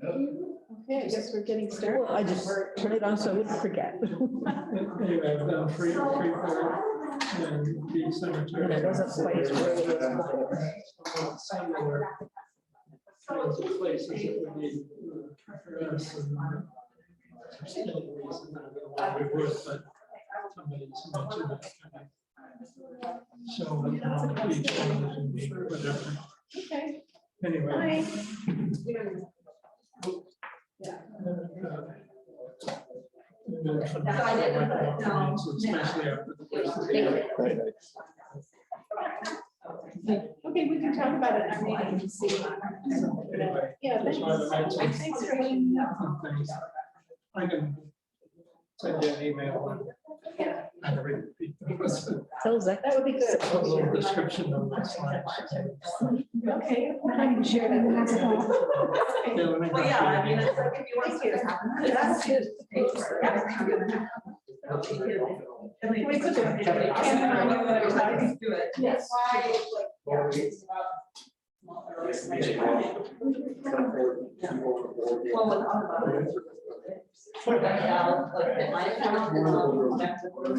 Okay, I guess we're getting started. Well, I just turn it on so I wouldn't forget. Anyway, I've done Freeport and the cemetery. And it wasn't quite as early as Similar kinds of places that we need for us. And for some reason, I don't know why we would, but somebody's mentioned it. So each one is unique, whatever. Okay. Anyway. Especially after the first. Okay, we can talk about it in our meeting and see. Anyway, Yeah, just wanted to mention thanks for letting me know. some things. I can send you an email. And repeat those. So Zach, That would be good. A little description of my slides. Okay, I can share that with you. Yeah, let me Well, yeah, I mean, it's like if you want to. That's good. Can we put the camera on you every time? Do it. Yes. Well, we'll talk about it. Like, at my account, and I'll go back to work.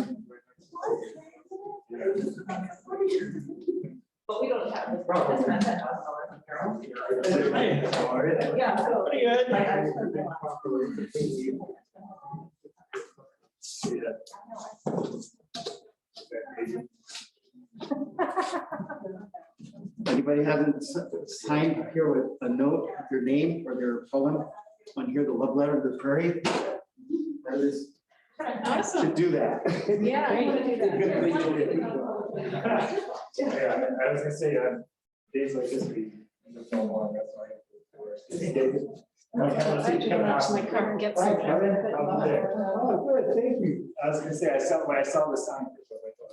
But we don't have. That's not that $1,000. Yeah, so. Pretty good. Anybody hasn't signed here with a note with their name or their poem on here, the love letter of the prairie? That is, Awesome. should do that. Yeah, I want to do that. Yeah, I was gonna say, days like this week, that's all that's why. I have to go out to my car and get some. Oh, good, thank you. I was gonna say, when I saw the sign, I thought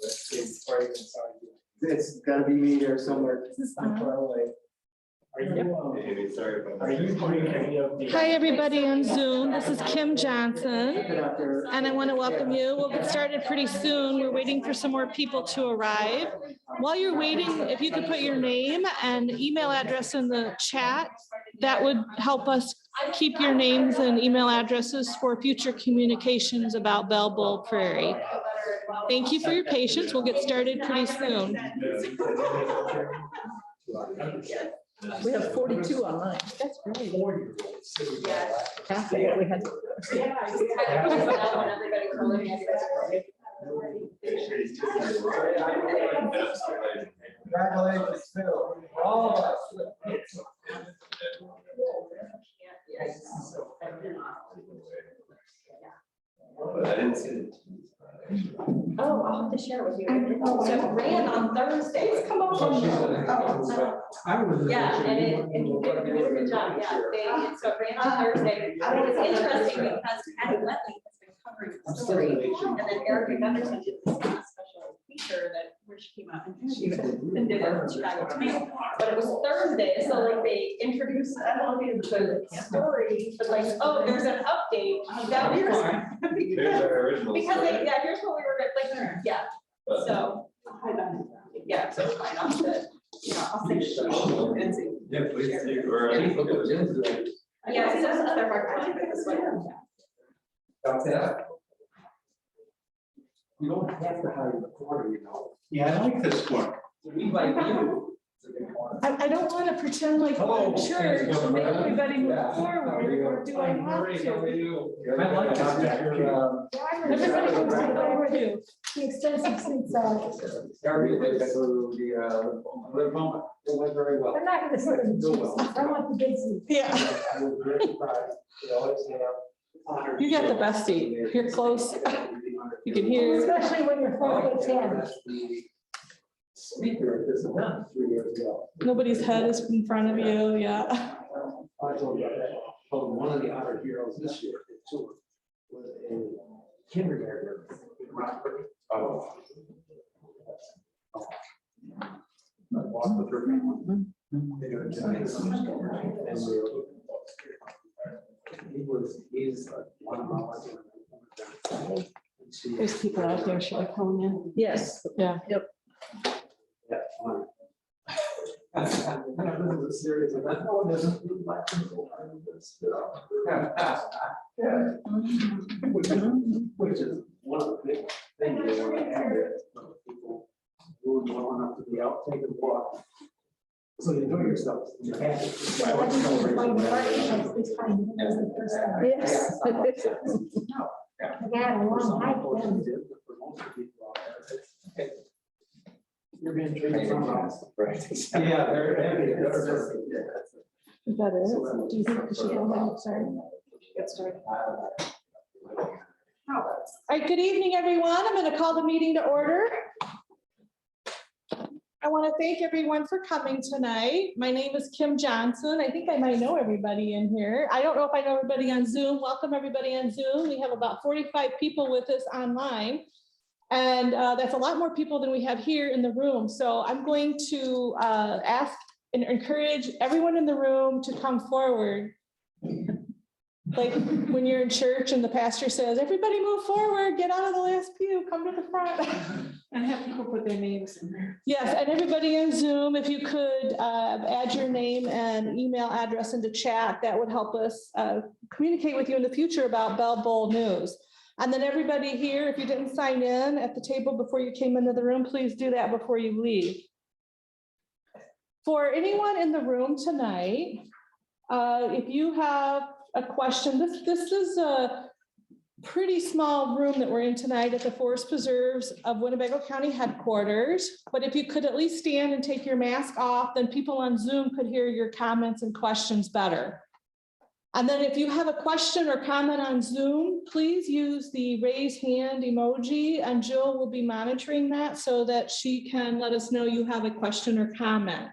that's probably even saw you. It's gotta be me there somewhere. Not far away. Are you doing any of the? Hi, everybody on Zoom. This is Kim Johnson, Get out there. and I want to welcome you. We'll get started pretty soon. We're waiting for some more people to arrive. While you're waiting, if you could put your name and email address in the chat, that would help us keep your names and email addresses for future communications about Bell Bowl Prairie. Thank you for your patience. We'll get started pretty soon. we have 42 online. That's great. Half of what we had. Congratulations, Phil. All of us. I didn't see it. Oh, I'll have to share it with you. So it ran on Thursdays. Come on. Yeah, and you did a good job. Yeah, so it ran on Thursday. It's interesting because Patty Letley has been covering the story, and then Erica Gunderson did this special feature that where she came out and she did it in Chicago too. But it was Thursday, so like they introduced the story, but like, oh, there's an update. That Here's our original. because story. yeah, here's what we were like, yeah. So yeah, so it's fine. I'll say. I'll say. Yeah, please do. Or at least look at the agenda. Yeah, so that's another hard one. This one. That's it. You don't have to hire the quarter, you know. Yeah, I like this one. We like you. I don't want to pretend like Hello. I'm church and make everybody move Yeah. forward, or do I have How are to? you? I like that. Everybody moves forward. The extensive seats Gary, they got to the live moment. It went very well. I'm not going to sit in the cheap seats. I want the big seats. Yeah, I was very surprised. They always have. you got the best seat. You're close. You can hear. Especially when you're 4'10". Speaker at this event 3 years ago. Nobody's head is in front of you. Yeah. I told you that. Told one of the honor heroes this year, too, was a kindergartner in Rockford. Oh. I walked with her. They got a giant snowstorm, and he's one of my. There's people out there. Should I call in? Yes. Yeah. Yep. Yeah, fine. becomes a serious event. Oh, it doesn't. Which is one of the big things they want to have there. People who are well enough to be out, take a walk. So you know yourself, you're happy. Yes. Yeah, a long hike then. You're being treated somehow. Right. Yeah, they're happy. Is that it? Do you think we should go ahead and start? Get started. All right, good evening, everyone. I'm going to call the meeting to order. I want to thank everyone for coming tonight. My name is Kim Johnson. I think I might know everybody in here. I don't know if I know everybody on Zoom. Welcome everybody on Zoom. We have about 45 people with us online. And that's a lot more people than we have here in the room. So I'm going to ask and encourage everyone in the room to come forward. Like when you're in church and the pastor says, everybody move forward, get out of the last pew, come to the front. And have people put their names in there. Yes, and everybody in Zoom, if you could add your name and email address into chat, that would help us communicate with you in the future about Bell Bowl news. And then everybody here, if you didn't sign in at the table before you came into the room, please do that before you leave. For anyone in the room tonight, if you have a question, this is a pretty small room that we're in tonight at the Forest Preserves of Winnebago County headquarters. But if you could at least stand and take your mask off, then people on Zoom could hear your comments and questions better. And then if you have a question or comment on Zoom, please use the raise hand emoji and Jill will be monitoring that so that she can let us know you have a question or comment.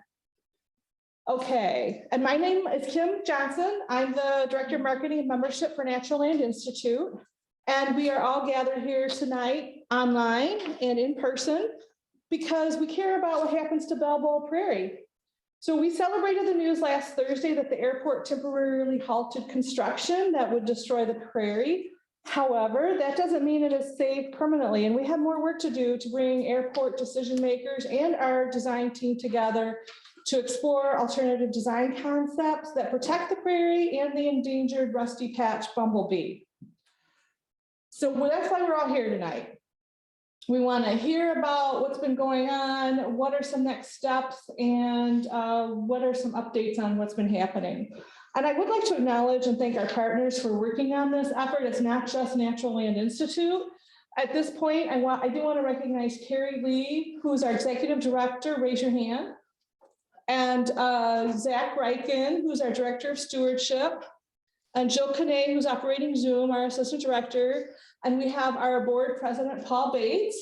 Okay, and my name is Kim Johnson. I'm the Director of Marketing and Membership for Natural Land Institute. And we are all gathered here tonight online and in person because we care about what happens to Bell Bowl Prairie. So we celebrated the news last Thursday that the airport temporarily halted construction that would destroy the prairie. However, that doesn't mean it is safe permanently, and we have more work to do to bring airport decision makers and our design team together to explore alternative design concepts that protect the prairie and the endangered rusty patch bumblebee. So that's why we're all here tonight. We want to hear about what's been going on, what are some next steps, and what are some updates on what's been happening. And I would like to acknowledge and thank our partners for working on this effort. It's not just Natural Land Institute. At this point, I do want to recognize Kerry Leigh, who's our executive director, raise your hand, and Zach Reichen, who's our director of stewardship, and Jill Canay, who's operating Zoom, our assistant director. And we have our board president, Paul Bates,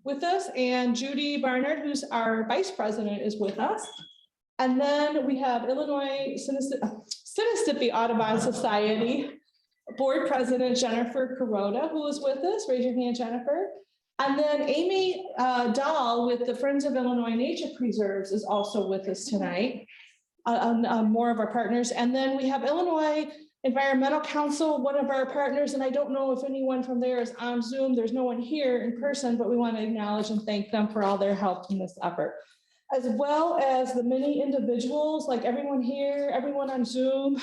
with us, and Judy Barnard, who's our vice president, is with us. And then we have Illinois Sinisippi Audubon Society board president, Jennifer Kuroda, who is with us. Raise your hand, Jennifer. And then Amy Dahl with the Friends of Illinois Nature Preserves is also with us tonight, more of our partners. And then we have Illinois Environmental Council, one of our partners, and I don't know if anyone from there is on Zoom. There's no one here in person, but we want to acknowledge and thank them for all their help in this effort, as well as the many individuals like everyone here, everyone on Zoom,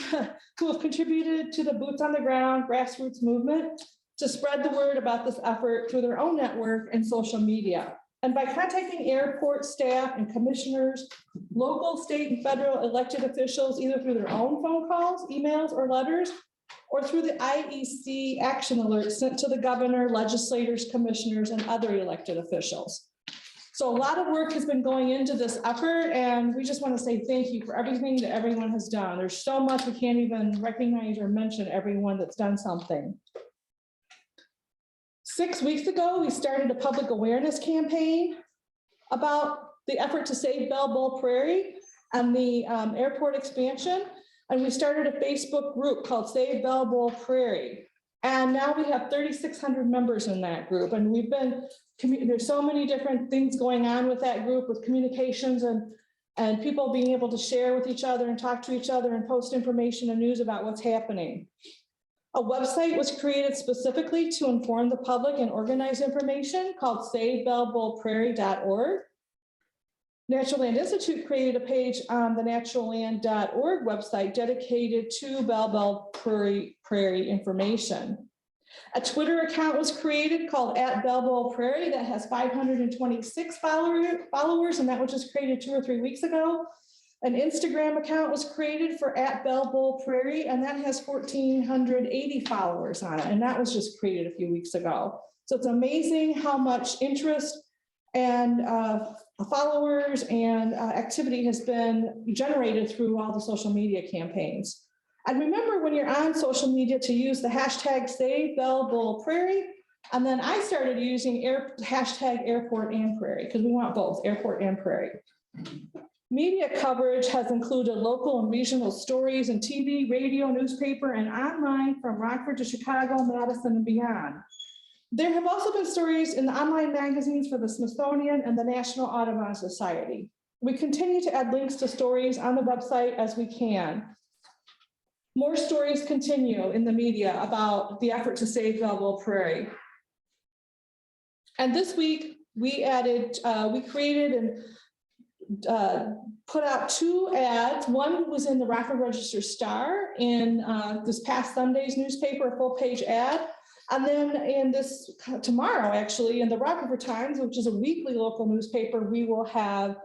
who have contributed to the boots on the ground grassroots movement to spread the word about this effort through their own network and social media. And by contacting airport staff and commissioners, local, state, and federal elected officials, either through their own phone calls, emails, or letters, or through the IEC action alerts sent to the governor, legislators, commissioners, and other elected officials. So a lot of work has been going into this effort, and we just want to say thank you for everything that everyone has done. There's so much we can't even recognize or mention everyone that's done something. 6 weeks ago, we started a public awareness campaign about the effort to save Bell Bowl Prairie and the airport expansion. And we started a Facebook group called Save Bell Bowl Prairie. And now we have 3,600 members in that group. And we've been, there's so many different things going on with that group, with communications and people being able to share with each other and talk to each other and post information and news about what's happening. A website was created specifically to inform the public and organize information called SaveBellBowlPrairie.org. Natural Land Institute created a page on the naturalland.org website dedicated to Bell Bowl Prairie information. A Twitter account was created called @Bell Bowl Prairie that has 526 followers, and that was just created 2 or 3 weeks ago. An Instagram account was created for @Bell Bowl Prairie, and that has 1,480 followers on it, and that was just created a few weeks ago. So it's amazing how much interest and followers and activity has been generated through all the social media campaigns. And remember, when you're on social media, to use the hashtag #SaveBellBowlPrairie. And then I started using hashtag airport and prairie, because we want both airport and prairie. Media coverage has included local and regional stories in TV, radio, newspaper, and online from Rockford to Chicago, Madison, and beyond. There have also been stories in the online magazines for the Smithsonian and the National Audubon Society. We continue to add links to stories on the website as we can. More stories continue in the media about the effort to save Bell Bowl Prairie. And this week, we created and put out 2 ads. One was in the Rockford Register Star in this past Sunday's newspaper, a full-page ad. And then in this tomorrow, actually, in the Rockford Times, which is a weekly local newspaper, we will have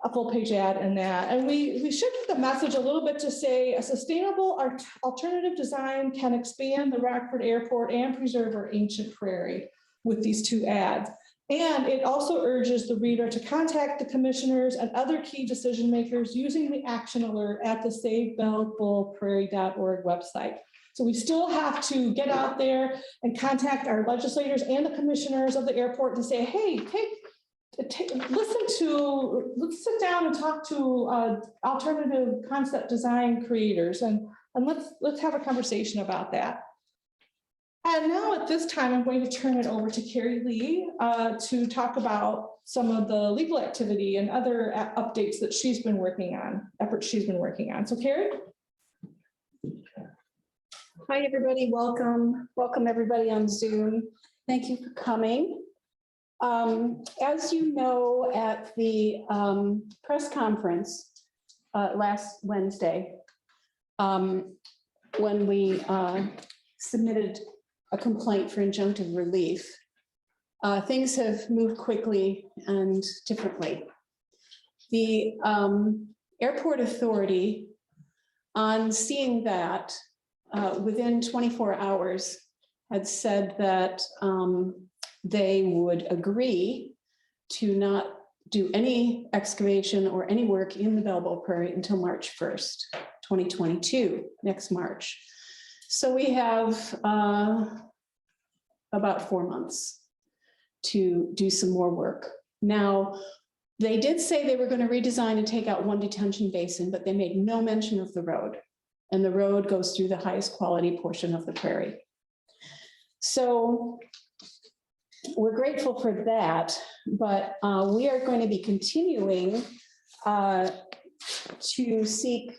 a full-page ad in that. And we shifted the message a little bit to say a sustainable alternative design can expand the Rockford Airport and preserve our ancient prairie with these 2 ads. And it also urges the reader to contact the commissioners and other key decision makers using the action alert at the SaveBellBowlPrairie.org website. So we still have to get out there and contact our legislators and the commissioners of the airport to say, hey, let's sit down and talk to alternative concept design creators, and let's have a conversation about that. And now at this time, I'm going to turn it over to Kerry Leigh to talk about some of the legal activity and other updates that she's been working on, efforts she's been working on. So Kerry? Hi, everybody. Welcome. Welcome, everybody on Zoom. Thank you for coming. As you know, at the press conference last Wednesday, when we submitted a complaint for injunctive relief, things have moved quickly and differently. The airport authority, on seeing that, within 24 hours, had said that they would agree to not do any excavation or any work in the Bell Bowl Prairie until March 1st, 2022, next March. So we have about 4 months to do some more work. Now, they did say they were going to redesign and take out 1 detention basin, but they made no mention of the road. And the road goes through the highest quality portion of the prairie. So we're grateful for that, but we are going to be continuing to seek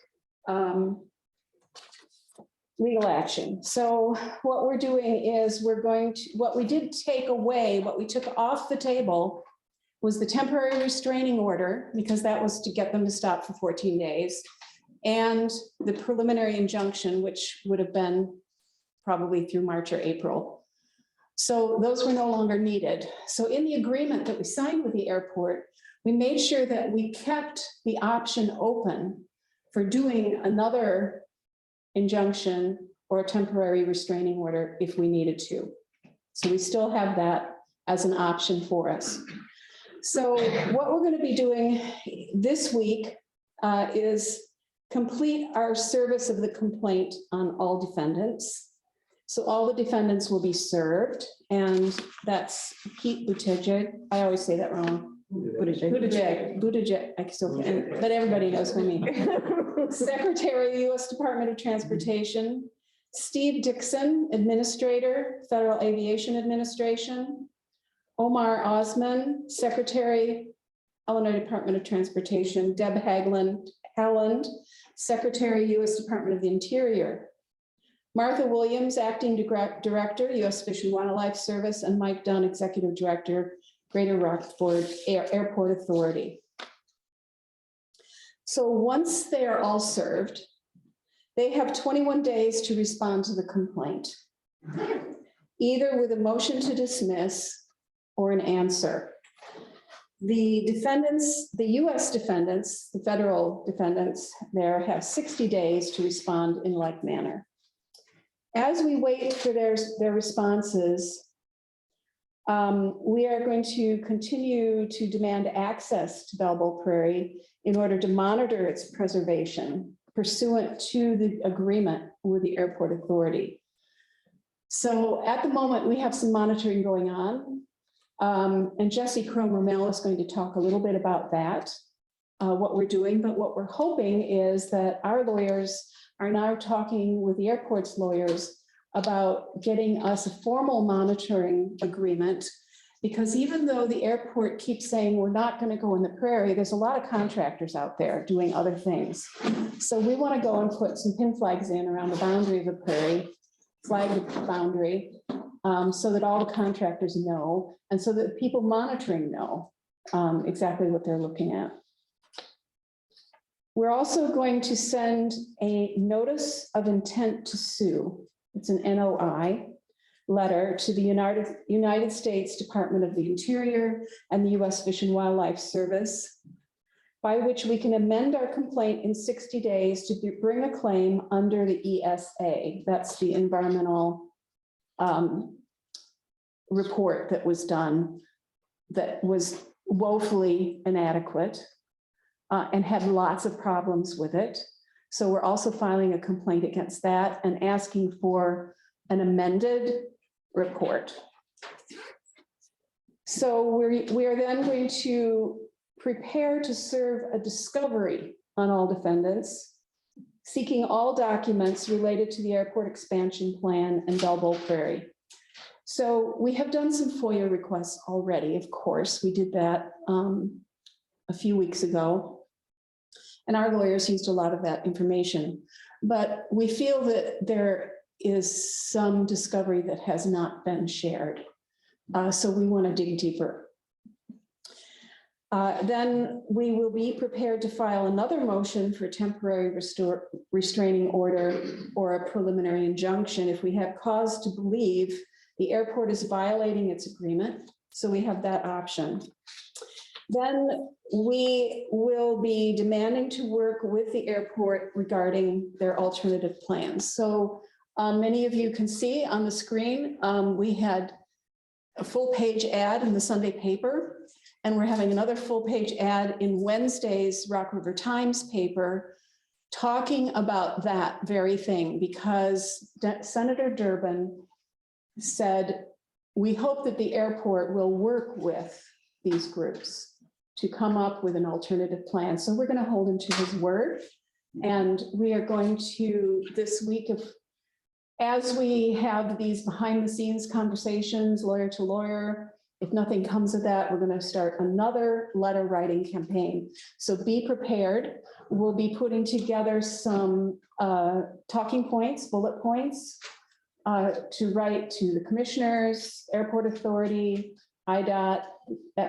legal action. So what we're doing is what we did take away, what we took off the table was the temporary restraining order, because that was to get them to stop for 14 days. And the preliminary injunction, which would have been probably through March or April. So those were no longer needed. So in the agreement that we signed with the airport, we made sure that we kept the option open for doing another injunction or a temporary restraining order if we needed to. So we still have that as an option for us. So what we're going to be doing this week is complete our service of the complaint on all defendants. So all the defendants will be served, and that's Pete Buttigieg. I always say that wrong. Buttigieg. I still can, but everybody knows who I mean. Secretary, U.S. Department of Transportation. Steve Dixon, Administrator, Federal Aviation Administration. Omar Osman, Secretary, Illinois Department of Transportation. Deb Haaland, Secretary, U.S. Department of the Interior. Martha Williams, Acting Director, U.S. Fish and Wildlife Service, and Mike Dunn, Executive Director, Greater Rockford Airport Authority. So once they are all served, they have 21 days to respond to the complaint, either with a motion to dismiss or an answer. The defendants, the US defendants, the federal defendants there have 60 days to respond in like manner. As we wait for their responses, we are going to continue to demand access to Bell Bowl Prairie in order to monitor its preservation pursuant to the agreement with the airport authority. So at the moment, we have some monitoring going on. And Jesse Cromer-Mel is going to talk a little bit about that, what we're doing, but what we're hoping is that our lawyers are now talking with the airport's lawyers about getting us a formal monitoring agreement, because even though the airport keeps saying we're not going to go in the prairie, there's a lot of contractors out there doing other things. So we want to go and put some pin flags in around the boundary of the prairie, flag the boundary, so that all the contractors know, and so that people monitoring know exactly what they're looking at. We're also going to send a notice of intent to sue. It's an NOI letter to the United States Department of the Interior and the US Fish and Wildlife Service, by which we can amend our complaint in 60 days to bring a claim under the ESA. That's the environmental report that was done that was woefully inadequate and had lots of problems with it. So we're also filing a complaint against that and asking for an amended report. So we are then going to prepare to serve a discovery on all defendants, seeking all documents related to the airport expansion plan and Bell Bowl Prairie. So we have done some FOIA requests already, of course. We did that a few weeks ago. And our lawyers used a lot of that information. But we feel that there is some discovery that has not been shared. So we want to dig deeper. Then we will be prepared to file another motion for temporary restraining order or a preliminary injunction if we have cause to believe the airport is violating its agreement. So we have that option. Then we will be demanding to work with the airport regarding their alternative plans. So many of you can see on the screen, we had a full page ad in the Sunday paper, and we're having another full page ad in Wednesday's Rock River Times paper talking about that very thing, because Senator Durbin said, we hope that the airport will work with these groups to come up with an alternative plan. So we're going to hold him to his word. And we are going to, this week, as we have these behind the scenes conversations, lawyer to lawyer, if nothing comes of that, we're going to start another letter writing campaign. So be prepared. We'll be putting together some talking points, bullet points, to write to the commissioners, airport authority, IDOT,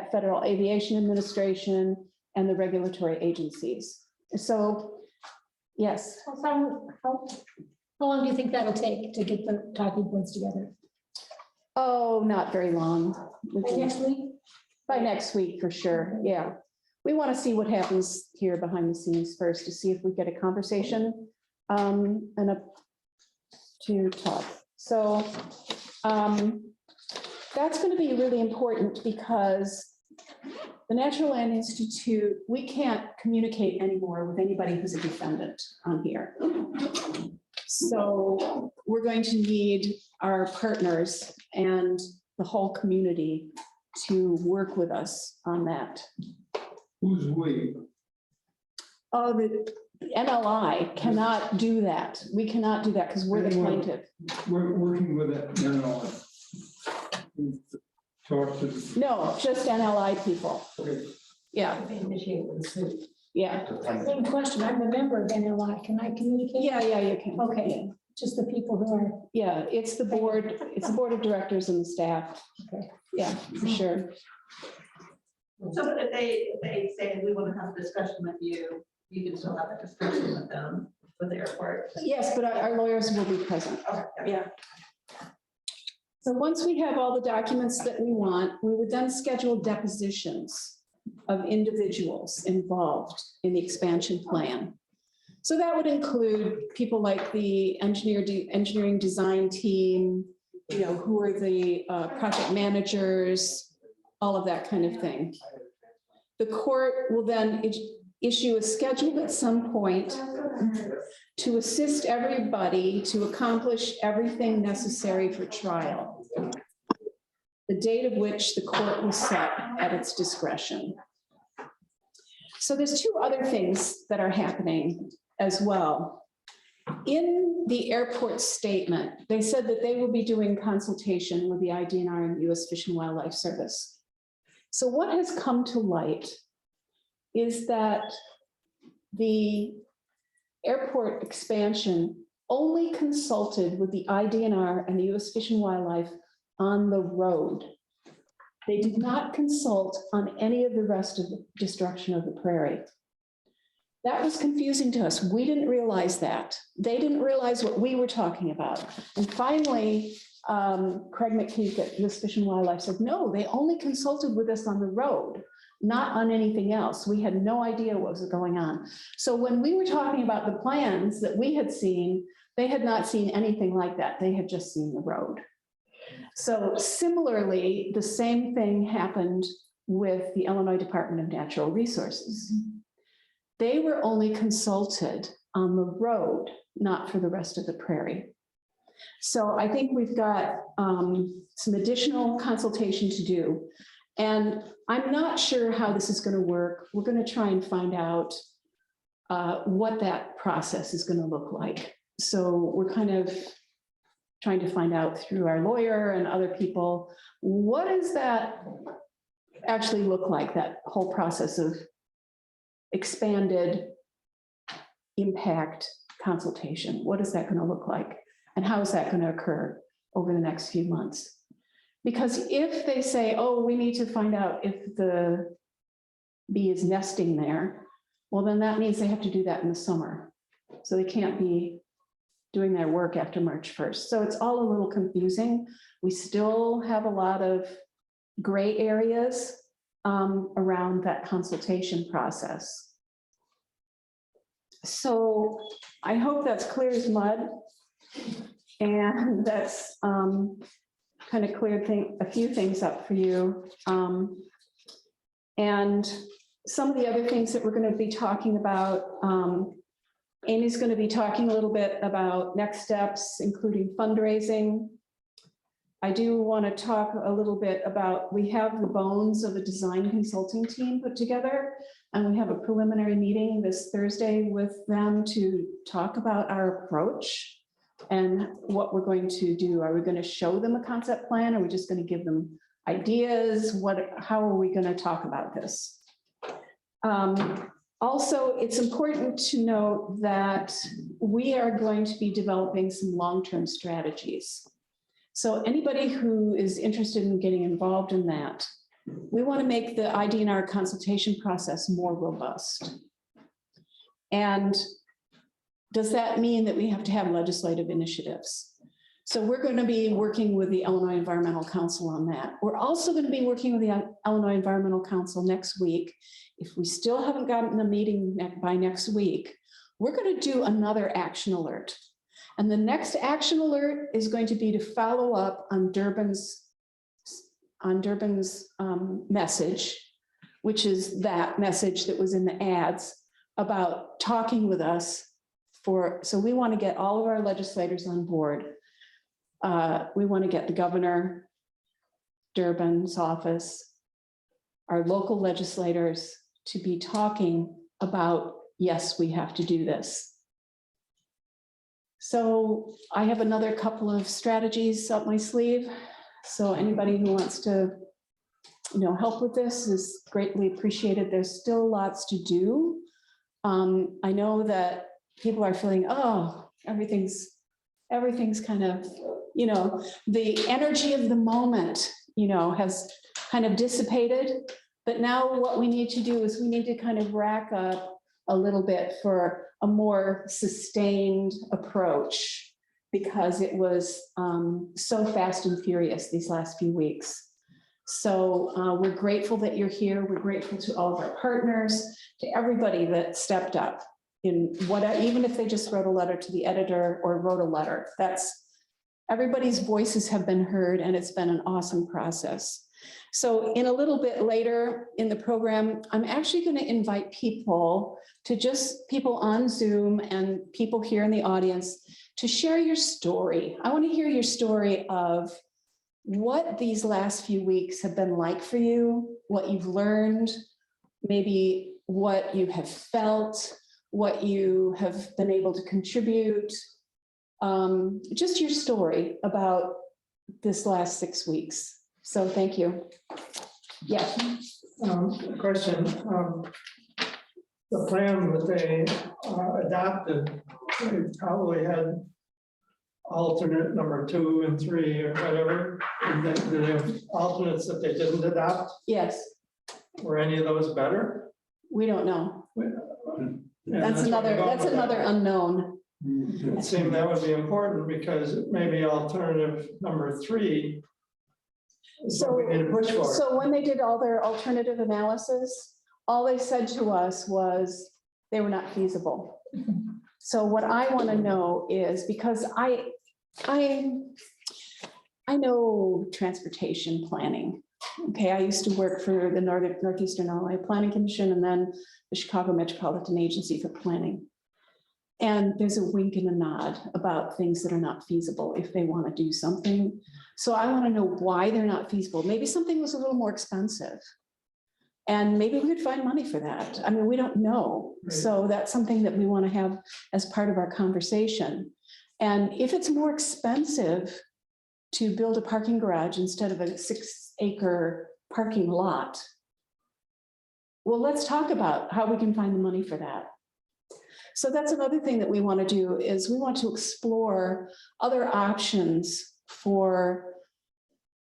Federal Aviation Administration, and the regulatory agencies. So, yes. How long do you think that'll take to get the talking points together? Oh, not very long. By next week? By next week, for sure, yeah. We want to see what happens here behind the scenes first to see if we get a conversation and to talk. So that's going to be really important, because the Natural Land Institute, we can't communicate anymore with anybody who's a defendant on here. So we're going to need our partners and the whole community to work with us on that. Who's we? Oh, the NLI cannot do that. We cannot do that because we're the plaintiff. We're working with it, talk to. No, just NLI people. Okay. Yeah, yeah. Same question. I'm a member of NLI. Can I communicate? Yeah, you can. Okay, just the people who are. Yeah, it's the board of directors and the staff. Okay. Yeah, for sure. So if they say we want to have a discussion with you, You can still have a discussion with them with the airport. Yes, but our lawyers will be present. Okay. Yeah. So once we have all the documents that we want, we would then schedule depositions of individuals involved in the expansion plan. So that would include people like the engineering design team, you know, who are the project managers, all of that kind of thing. The court will then issue a schedule at some point to assist everybody to accomplish everything necessary for trial, the date of which the court will set at its discretion. So there's two other things that are happening as well. In the airport statement, they said that they will be doing consultation with the IDNR and U.S. Fish and Wildlife Service. So what has come to light is that the airport expansion only consulted with the IDNR and the U.S. Fish and Wildlife on the road. They did not consult on any of the rest of the destruction of the prairie. That was confusing to us. We didn't realize that. They didn't realize what we were talking about. And finally, Craig McKeith at U.S. Fish and Wildlife said, no, they only consulted with us on the road, not on anything else. We had no idea what was going on. So when we were talking about the plans that we had seen, they had not seen anything like that. They had just seen the road. So similarly, the same thing happened with the Illinois Department of Natural Resources. They were only consulted on the road, not for the rest of the prairie. So I think we've got some additional consultation to do. And I'm not sure how this is going to work. We're going to try and find out what that process is going to look like. So we're kind of trying to find out through our lawyer and other people, what does that actually look like, that whole process of expanded impact consultation? What is that going to look like? And how is that going to occur over the next few months? Because if they say, oh, we need to find out if the bee is nesting there, well, then that means they have to do that in the summer. So they can't be doing their work after March 1st. So it's all a little confusing. We still have a lot of gray areas around that consultation process. So I hope that's clear as mud. And that's kind of cleared a few things up for you. And some of the other things that we're going to be talking about, Amy's going to be talking a little bit about next steps, including fundraising. I do want to talk a little bit about, we have the bones of a design consulting team put together, and we have a preliminary meeting this Thursday with them to talk about our approach and what we're going to do. Are we going to show them a concept plan? Are we just going to give them ideas? How are we going to talk about this? Also, it's important to note that we are going to be developing some long-term strategies. So anybody who is interested in getting involved in that, we want to make the IDNR consultation process more robust. And does that mean that we have to have legislative initiatives? So we're going to be working with the Illinois Environmental Council on that. We're also going to be working with the Illinois Environmental Council next week. If we still haven't gotten a meeting by next week, we're going to do another action alert. And the next action alert is going to be to follow up on Durbin's message, which is that message that was in the ads about talking with us so we want to get all of our legislators on board. We want to get the governor, Durbin's office, our local legislators to be talking about, yes, we have to do this. So I have another couple of strategies up my sleeve. So anybody who wants to, help with this is greatly appreciated. There's still lots to do. I know that people are feeling, oh, everything's kind of, the energy of the moment, has kind of dissipated. But now what we need to do is we need to kind of rack up a little bit for a more sustained approach because it was so fast and furious these last few weeks. So we're grateful that you're here. We're grateful to all of our partners, to everybody that stepped up in even if they just wrote a letter to the editor or wrote a letter. Everybody's voices have been heard, and it's been an awesome process. So in a little bit later in the program, I'm actually going to invite people on Zoom and people here in the audience to share your story. I want to hear your story of what these last few weeks have been like for you, what you've learned, maybe what you have felt, what you have been able to contribute. Just your story about this last 6 weeks. So thank you. Yeah. Question. The plan that they adopted, they probably had alternate number 2 and 3 or whatever. And then do they have alternates that they didn't adopt? Yes. Were any of those better? We don't know. Yeah, That's another unknown. It seemed that would be important because maybe alternative number 3 is what we need to push for. So when they did all their alternative analysis, all they said to us was they were not feasible. So what I want to know is, because I know transportation planning. Okay, I used to work for the Northeastern Illinois Planning Commission and then the Chicago Metropolitan Agency for Planning. And there's a wink and a nod about things that are not feasible if they want to do something. So I want to know why they're not feasible. Maybe something was a little more expensive. And maybe we could find money for that. I mean, we don't know. Right. So that's something that we want to have as part of our conversation. And if it's more expensive to build a parking garage instead of a 6-acre parking lot, well, let's talk about how we can find the money for that. So that's another thing that we want to do, is we want to explore other options for,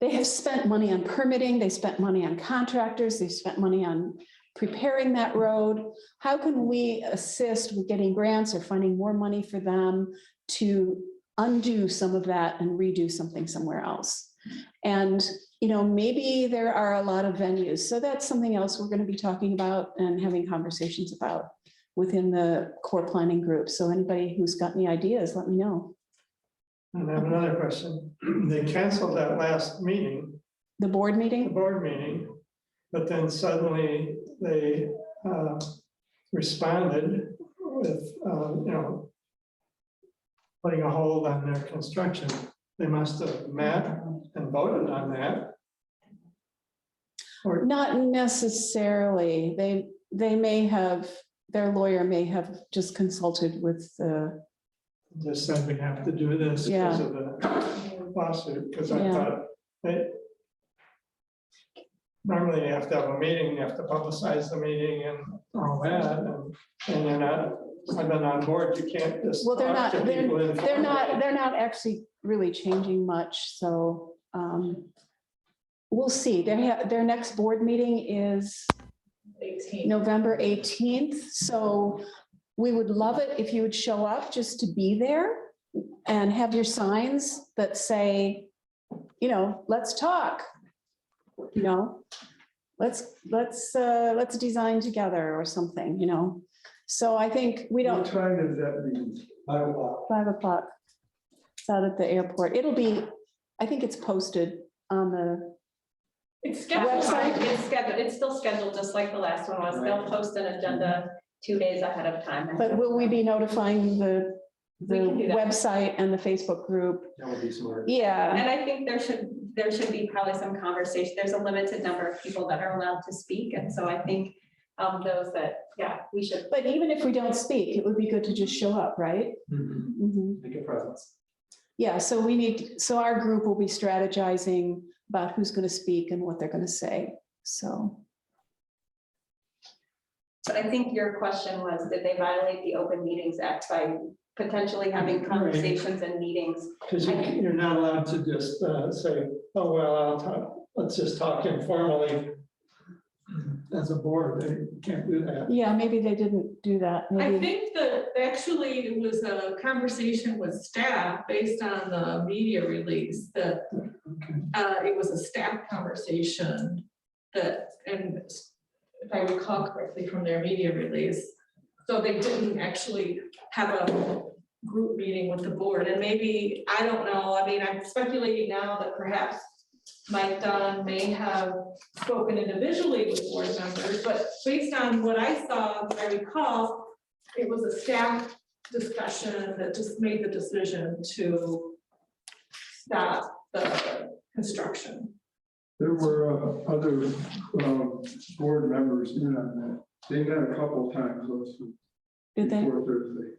they have spent money on permitting, they spent money on contractors, they spent money on preparing that road. How can we assist with getting grants or finding more money for them to undo some of that and redo something somewhere else? And, you know, maybe there are a lot of venues. So that's something else we're going to be talking about and having conversations about within the core planning group. So anybody who's got any ideas, let me know. And I have another question. They canceled that last meeting, The board the meeting? board meeting, but then suddenly they responded with, putting a hold on their construction. They must have met and voted on that. Or Not necessarily. They may have, their lawyer may have just consulted with just said we have to do this because of the lawsuit, because I thought normally you have to have a meeting, you have to publicize the meeting and all that, and you're not, I've been on board, you can't just. Well, they're talk not, to people informally. they're not actually really changing much, so we'll see. Their next board meeting is November 18th, so we would love it if you would show up just to be there and have your signs that say, you know, let's talk, you know, let's design together or something, you know. So I think we don't. What time does that mean? 5 o'clock. 5 o'clock. It's out at the airport. It'll be, I think it's posted on the It's scheduled, website. it's still scheduled just like the last one was. They'll post an agenda 2 days ahead of time. But will we be notifying the We can do that. website and the Facebook group? That would be smart. Yeah, And I think there should be probably some conversation. There's a limited number of people that are allowed to speak. And so I think those that, we should. but even if we don't speak, it would be good to just show up, right? Mhm. Make a presence. Yeah, so so our group will be strategizing about who's going to speak and what they're going to say, so. But I think your question was, did they violate the Open Meetings Act by potentially having conversations and meetings? Because you're not allowed to just say, oh, well, let's just talk informally. as a board, they can't do that. Yeah, maybe they didn't do that. I Maybe. think that actually it was a conversation with staff based on the media release that it was a staff conversation that, and if I recall correctly from their media release, so they didn't actually have a group meeting with the board, and maybe, I don't know, I mean, I'm speculating now that perhaps Mike Dunn may have spoken individually with board members, but based on what I saw, I recall, it was a staff discussion that just made the decision to stop the construction. There were other board members in on that. They met a couple times also Did they? before Thursday.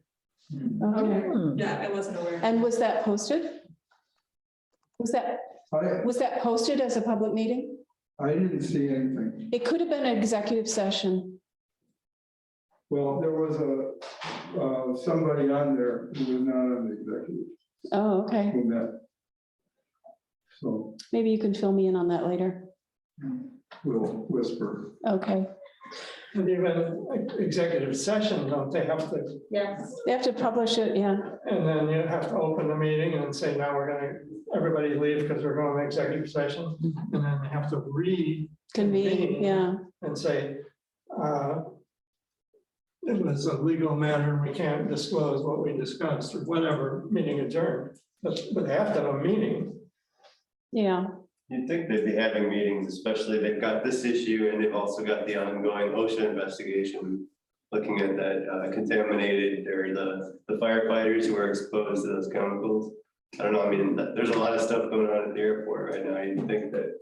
Okay. Yeah, I wasn't aware. And was that posted? Was that posted as a public meeting? I didn't see anything. It could have been an executive session. Well, there was somebody on there who was not on the executive Oh, okay. who met. So Maybe you can fill me in on that later. we'll whisper. Okay. And even executive session, don't they have to, Yes. They have to publish it, yeah. and then you have to open the meeting and say, now we're gonna, everybody leave because we're going to executive session. And then they have to Convene, yeah. and say, it was a legal matter and we can't disclose what we discussed or whatever, meeting adjourned. But they have to have a meeting. Yeah. You'd think they'd be having meetings, especially they've got this issue and they've also got the ongoing OSHA investigation. Looking at that contaminated or the firefighters who are exposed to those chemicals. I don't know, I mean, there's a lot of stuff going on at the airport right now. You'd think that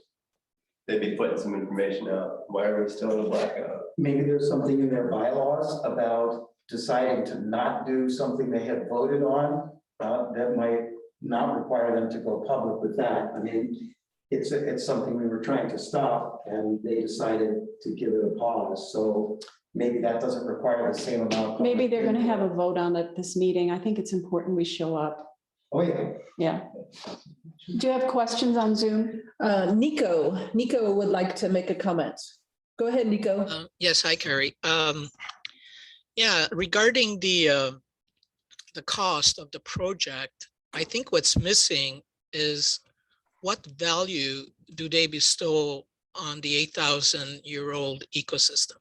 they'd be putting some information out. Why are we still in a blackout? Maybe there's something in their bylaws about deciding to not do something they have voted on, that might not require them to go public with that. I mean, it's something we were trying to stop and they decided to give it a pause. So maybe that doesn't require the same amount. Maybe they're going to have a vote on it this meeting. I think it's important we show up. Oh, yeah. Yeah. Do you have questions on Zoom? Nico would like to make a comment. Go ahead, Nico. Yes, hi, Kerry. Yeah, regarding the cost of the project, I think what's missing is what value do they bestow on the 8,000-year-old ecosystem?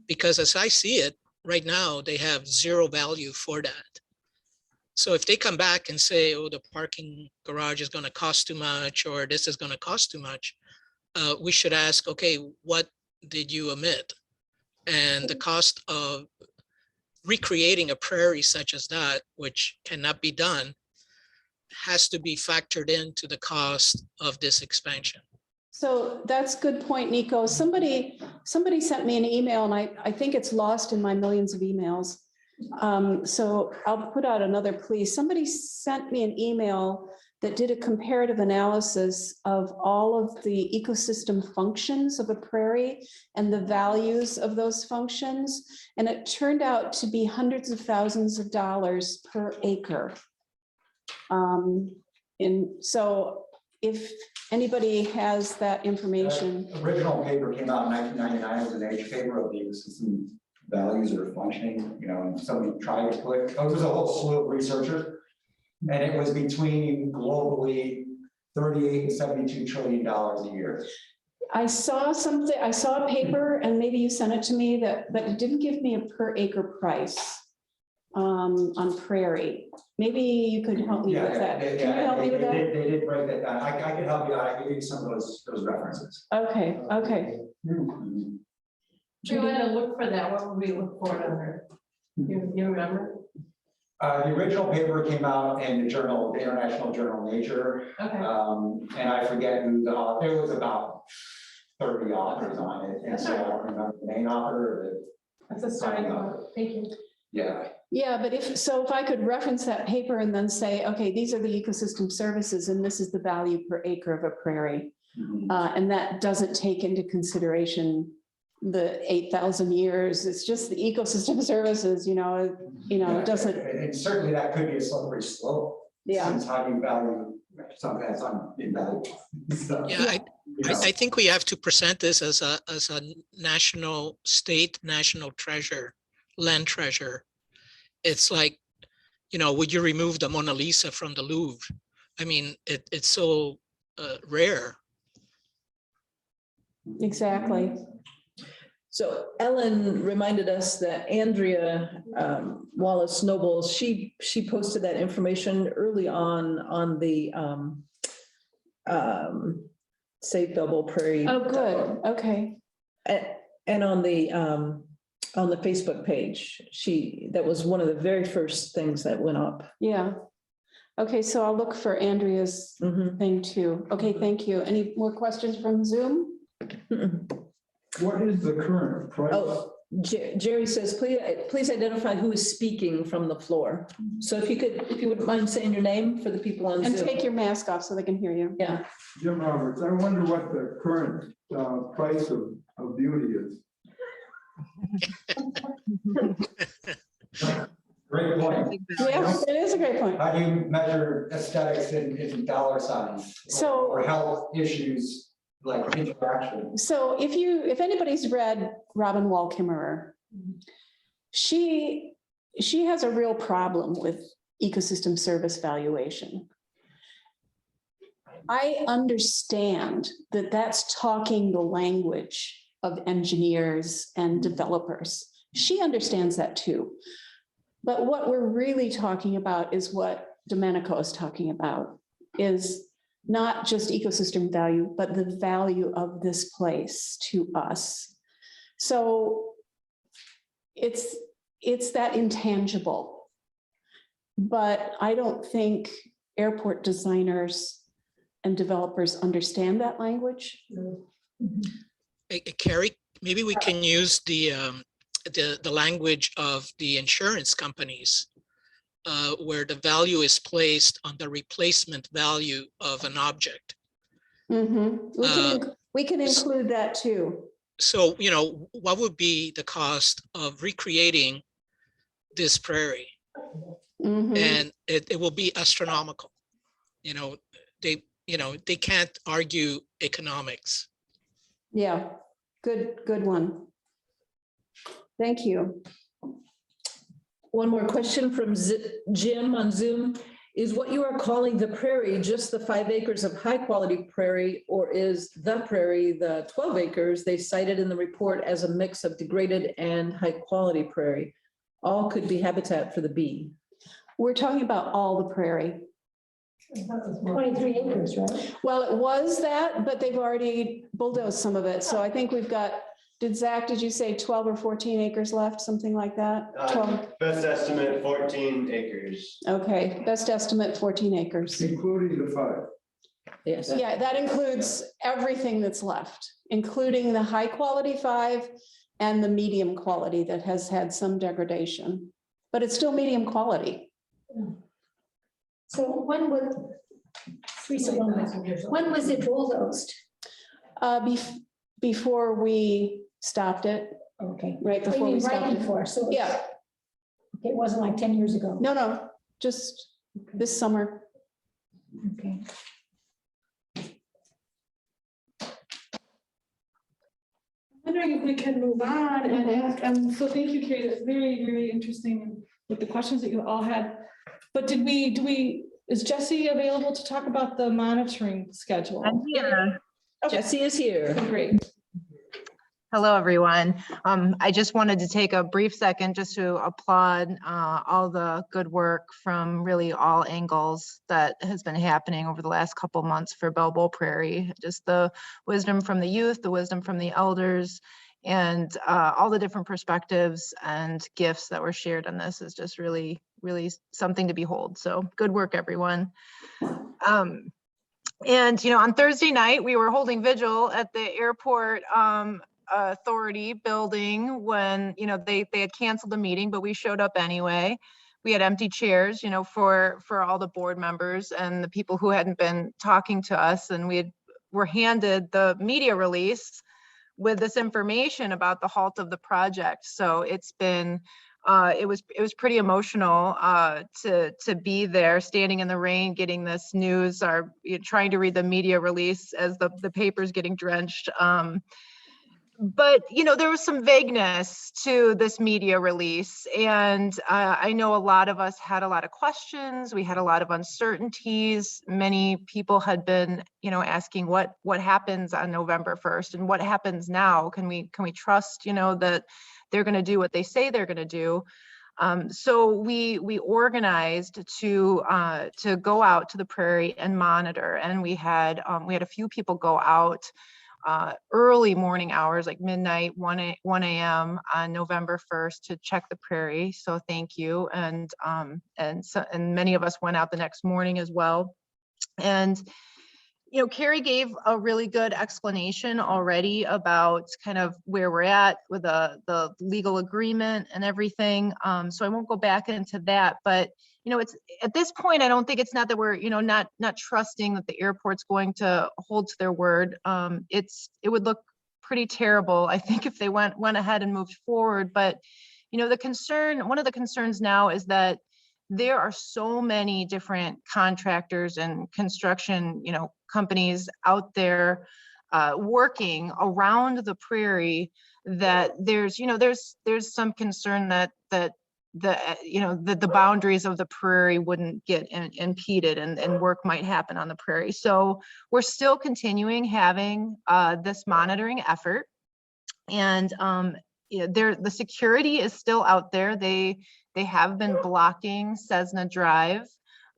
Because as I see it, right now, they have zero value for that. So if they come back and say, oh, the parking garage is going to cost too much, or this is going to cost too much, we should ask, okay, what did you omit? And the cost of recreating a prairie such as that, which cannot be done, has to be factored into the cost of this expansion. So that's a good point, Nico. Somebody sent me an email and I think it's lost in my millions of emails. So I'll put out another plea. Somebody sent me an email that did a comparative analysis of all of the ecosystem functions of a prairie and the values of those functions. And it turned out to be hundreds of thousands of dollars per acre. And so if anybody has that information. Original paper came out in 1999 as an age paper of the ecosystem values or functioning, you know, and somebody tried to put, it was a whole slew of researchers. And it was between globally 38 and $72 trillion a year. I saw something, I saw a paper and maybe you sent it to me but it didn't give me a per acre price on prairie. Maybe you could help me with that. Can you help me with that? They did break that down. I can help you out. I can give you some of those references. Okay. Do you want to look for that? What would we look for on there? You remember? The original paper came out in the journal, the International Journal Nature. Okay. And I forget who the author, there was about 30 authors on it. And so I don't remember the main author. That's a starting point. Thank you. Yeah. Yeah, but if I could reference that paper and then say, okay, these are the ecosystem services and this is the value per acre of a prairie. And that doesn't take into consideration the 8,000 years. It's just the ecosystem services, it doesn't. And certainly that could be a slippery slope. Yeah. Since how do you value something that's invaluable? So. Yeah, I think we have to present this as a national, national treasure, land treasure. It's like, would you remove the Mona Lisa from the Louvre? I mean, it's so rare. Exactly. So Ellen reminded us that Andrea Wallace Nobles, she posted that information early on the Save Bell Bowl Prairie. Oh, good. Okay. And on the Facebook page, that was one of the very first things that went up. Yeah. Okay, so I'll look for Andrea's Mhm. thing too. Okay, thank you. Any more questions from Zoom? What is the current price? Oh, Jerry says, please identify who is speaking from the floor. So if you wouldn't mind saying your name for the people on And Zoom. take your mask off so they can hear you. Yeah. Jim Roberts, I wonder what the current price of beauty is. Great point. Yeah, it is a great point. How do you measure aesthetics in dollar signs? So- Or health issues like interaction? So if anybody's read Robin Wall Kimmerer, she has a real problem with ecosystem service valuation. I understand that that's talking the language of engineers and developers. She understands that too. But what we're really talking about is what Domenico is talking about, is not just ecosystem value, but the value of this place to us. So it's that intangible. But I don't think airport designers and developers understand that language. Kerry, maybe we can use the language of the insurance companies, where the value is placed on the replacement value of an object. We can include that too. So, what would be the cost of recreating this prairie? And it will be astronomical. They can't argue economics. Yeah, good one. Thank you. One more question from Jim on Zoom. Is what you are calling the prairie just the 5 acres of high quality prairie, or is the prairie the 12 acres they cited in the report as a mix of degraded and high quality prairie? All could be habitat for the bee. We're talking about all the prairie. 23 acres, right? Well, it was that, but they've already bulldozed some of it. So I think we've got, did you say 12 or 14 acres left, something like that? 12. Best estimate, 14 acres. Okay, best estimate, 14 acres. Including the 5. Yes. Yeah, that includes everything that's left, including the high quality 5 and the medium quality that has had some degradation, but it's still medium quality. So when was it bulldozed? Before we stopped it, Okay. right Oh, you before we mean stopped right it. before, so. Yeah, It wasn't like 10 years ago. no, just this summer. Okay. Wondering if we can move on and ask, so thank you, Kerry, that's very, very interesting with the questions that you all had. But is Jesse available to talk about the monitoring schedule? I'm here. Okay. Jesse is here. Great. Hello, everyone. I just wanted to take a brief second just to applaud all the good work from really all angles that has been happening over the last couple months for Bell Bowl Prairie. Just the wisdom from the youth, the wisdom from the elders, and all the different perspectives and gifts that were shared on this is just really, really something to behold. So good work, everyone. And, on Thursday night, we were holding vigil at the airport authority building when, they had canceled the meeting, but we showed up anyway. We had empty chairs, for all the board members and the people who hadn't been talking to us. And were handed the media release with this information about the halt of the project. So it's been it was pretty emotional to be there, standing in the rain, getting this news, or trying to read the media release as the paper's getting drenched. But, there was some vagueness to this media release. And I know a lot of us had a lot of questions. We had a lot of uncertainties. Many people had been, asking what happens on November 1st and what happens now. Can we trust, that they're going to do what they say they're going to do? So we organized to go out to the prairie and monitor. And we had a few people go out early morning hours, like midnight, 1 a.m. on November 1st to check the prairie. So thank you. And many of us went out the next morning as well. And, Kerry gave a really good explanation already about kind of where we're at with the legal agreement and everything. So I won't go back into that, but it's at this point, I don't think it's not that we're, not trusting that the airport's going to hold to their word. It would look pretty terrible, I think, if they went ahead and moved forward. But, one of the concerns now is that there are so many different contractors and construction, companies out there working around the prairie that there's some concern that the boundaries of the prairie wouldn't get impeded and work might happen on the prairie. So we're still continuing having this monitoring effort, and the security is still out there. They have been blocking Cessna Drive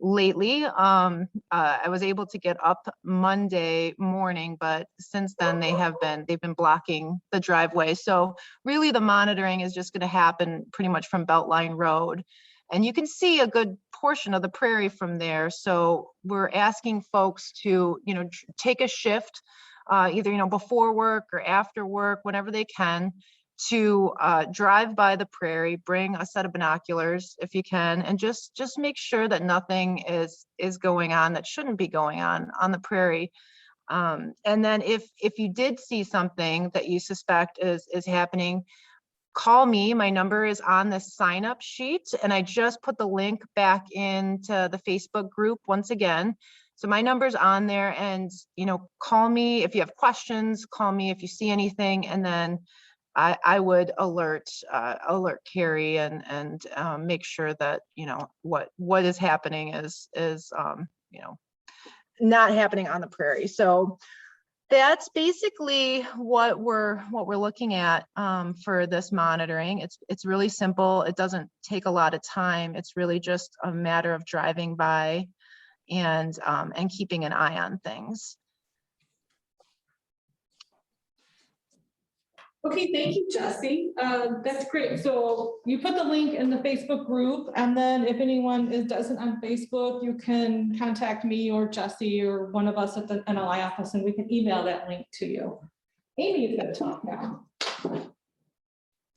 lately. I was able to get up Monday morning, but since then they've been blocking the driveway. So really the monitoring is just going to happen pretty much from Beltline Road. And you can see a good portion of the prairie from there. So we're asking folks to, take a shift, either, before work or after work, whenever they can, to drive by the prairie, bring a set of binoculars if you can, and just make sure that nothing is going on that shouldn't be going on the prairie. And then if you did see something that you suspect is happening, call me. My number is on the sign up sheet, and I just put the link back into the Facebook group once again. So my number's on there, and call me if you have questions, call me if you see anything, and then I would alert Kerry and make sure that what is happening is not happening on the prairie. So that's basically what we're looking at for this monitoring. It's really simple. It doesn't take a lot of time. It's really just a matter of driving by and keeping an eye on things. Okay, thank you, Jessie. That's great. So you put the link in the Facebook group, and then if anyone doesn't on Facebook, you can contact me or Jessie or one of us at the NLI office, and we can email that link to you. Amy is going to talk now. All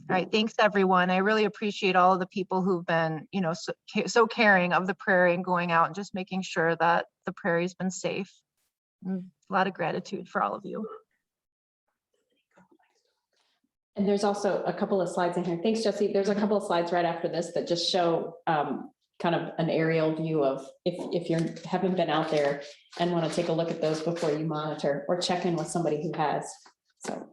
right, thanks everyone. I really appreciate all of the people who've been, so caring of the prairie and going out and just making sure that the prairie's been safe. A lot of gratitude for all of you. And there's also a couple of slides in here. Thanks, Jessie. There's a couple of slides right after this that just show kind of an aerial view of if you haven't been out there and want to take a look at those before you monitor, or check in with somebody who has. So.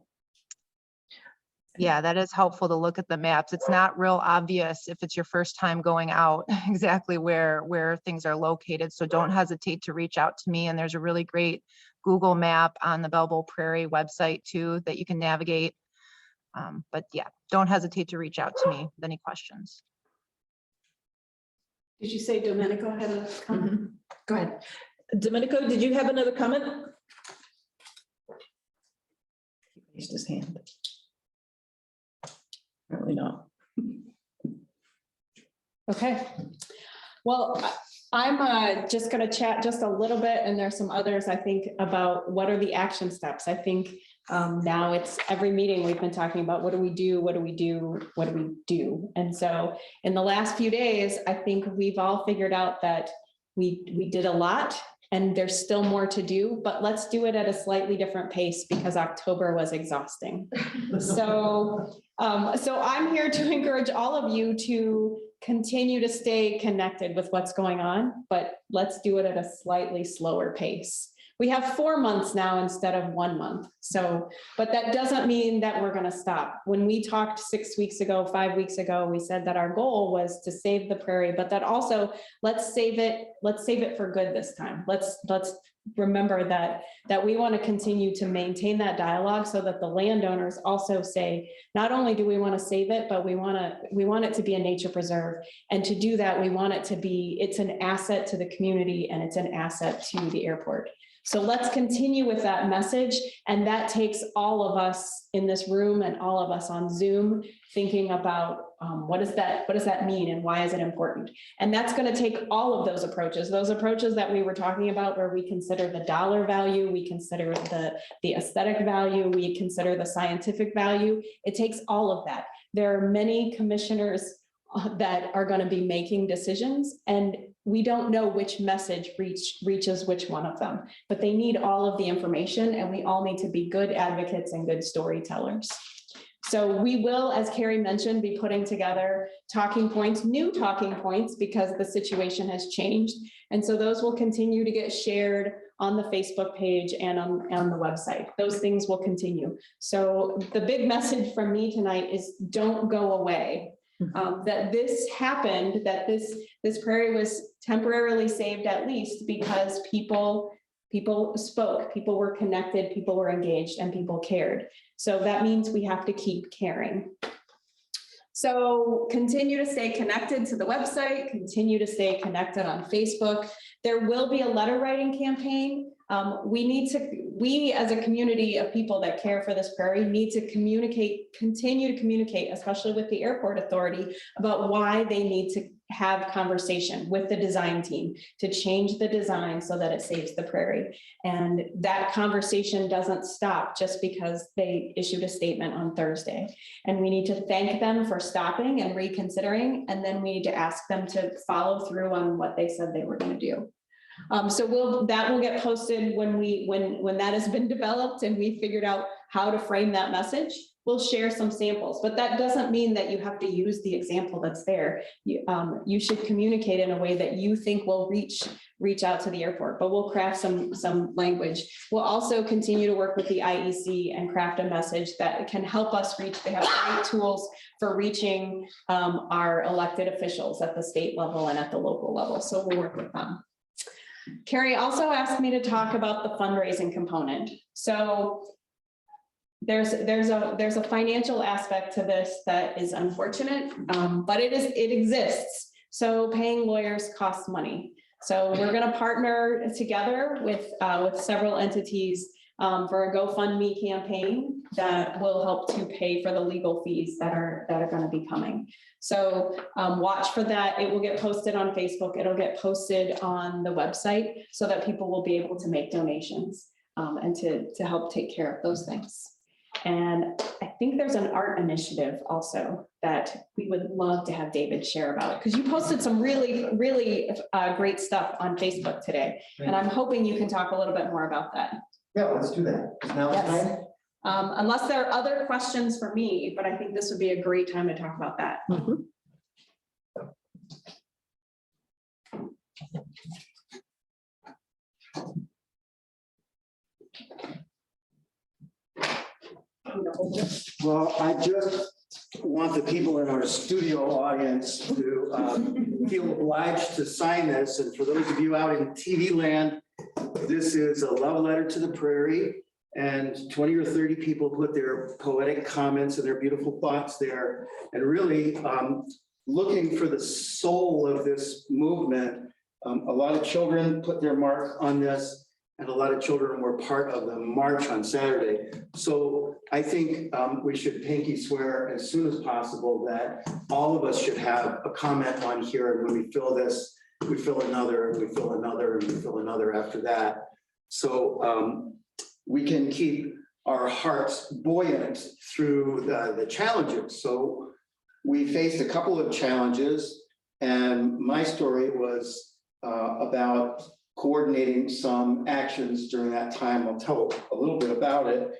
Yeah, that is helpful to look at the maps. It's not real obvious if it's your first time going out exactly where things are located. So don't hesitate to reach out to me. And there's a really great Google map on the Bell Bowl Prairie website too that you can navigate. But yeah, don't hesitate to reach out to me with any questions. Did you say Domenico had a comment? Mm-hmm. Go ahead. Domenico, did you have another comment? He raised his hand. Apparently not. Okay. Well, I'm just going to chat just a little bit, and there's some others I think about what are the action steps. I think now it's every meeting we've been talking about what do we do, what do we do, what do we do? And so in the last few days, I think we've all figured out that we did a lot and there's still more to do, but let's do it at a slightly different pace because October was exhausting. So So I'm here to encourage all of you to continue to stay connected with what's going on, but let's do it at a slightly slower pace. We have 4 months now instead of 1 month. So, but that doesn't mean that we're going to stop. When we talked 6 weeks ago, 5 weeks ago, we said that our goal was to save the prairie, but that also let's save it for good this time. Let's remember that we want to continue to maintain that dialogue so that the landowners also say, not only do we want to save it, but we want it to be a nature preserve. And to do that, we want it to be, it's an asset to the community and it's an asset to the airport. So let's continue with that message. And that takes all of us in this room and all of us on Zoom thinking about what does that mean and why is it important? And that's going to take all of those approaches that we were talking about, where we consider the dollar value, we consider the aesthetic value, we consider the scientific value. It takes all of that. There are many commissioners that are going to be making decisions, and we don't know which message reaches which one of them, but they need all of the information, and we all need to be good advocates and good storytellers. So we will, as Kerry mentioned, be putting together talking points, new talking points, because the situation has changed. And so those will continue to get shared on the Facebook page and on the website. Those things will continue. So the big message from me tonight is don't go away. That this happened, that this prairie was temporarily saved, at least because people spoke, people were connected, people were engaged, and people cared. So that means we have to keep caring. So continue to stay connected to the website, continue to stay connected on Facebook. There will be a letter writing campaign. We as a community of people that care for this prairie need to continue to communicate, especially with the airport authority, about why they need to have conversation with the design team to change the design so that it saves the prairie. And that conversation doesn't stop just because they issued a statement on Thursday. And we need to thank them for stopping and reconsidering, and then we need to ask them to follow through on what they said they were going to do. So that will get posted when that has been developed and we figured out how to frame that message. We'll share some samples, but that doesn't mean that you have to use the example that's there. You should communicate in a way that you think will reach out to the airport, but we'll craft some language. We'll also continue to work with the IEC and craft a message that can help us reach. They have great tools for reaching our elected officials at the state level and at the local level. So we'll work with them. Kerry also asked me to talk about the fundraising component. So there's a financial aspect to this that is unfortunate, but it exists. So paying lawyers costs money. So we're going to partner together with several entities for a GoFundMe campaign that will help to pay for the legal fees that are going to be coming. So watch for that. It will get posted on Facebook. It'll get posted on the website so that people will be able to make donations and to help take care of those things. And I think there's an art initiative also that we would love to have David share about, because you posted some really great stuff on Facebook today. And I'm hoping you can talk a little bit more about that. Yeah, let's do that. Now it's time. Unless there are other questions for me, but I think this would be a great time to talk about that. Mm-hmm. Well, I just want the people in our studio audience to feel obliged to sign this. And for those of you out in TV land, this is a love letter to the prairie. And 20 or 30 people put their poetic comments and their beautiful thoughts there. And really looking for the soul of this movement. A lot of children put their mark on this, and a lot of children were part of the march on Saturday. So I think we should pinky swear as soon as possible that all of us should have a comment on here. And when we fill this, we fill another, and we fill another, and we fill another after that. So we can keep our hearts buoyant through the challenges. So we faced a couple of challenges, and my story was about coordinating some actions during that time. I'll tell a little bit about it.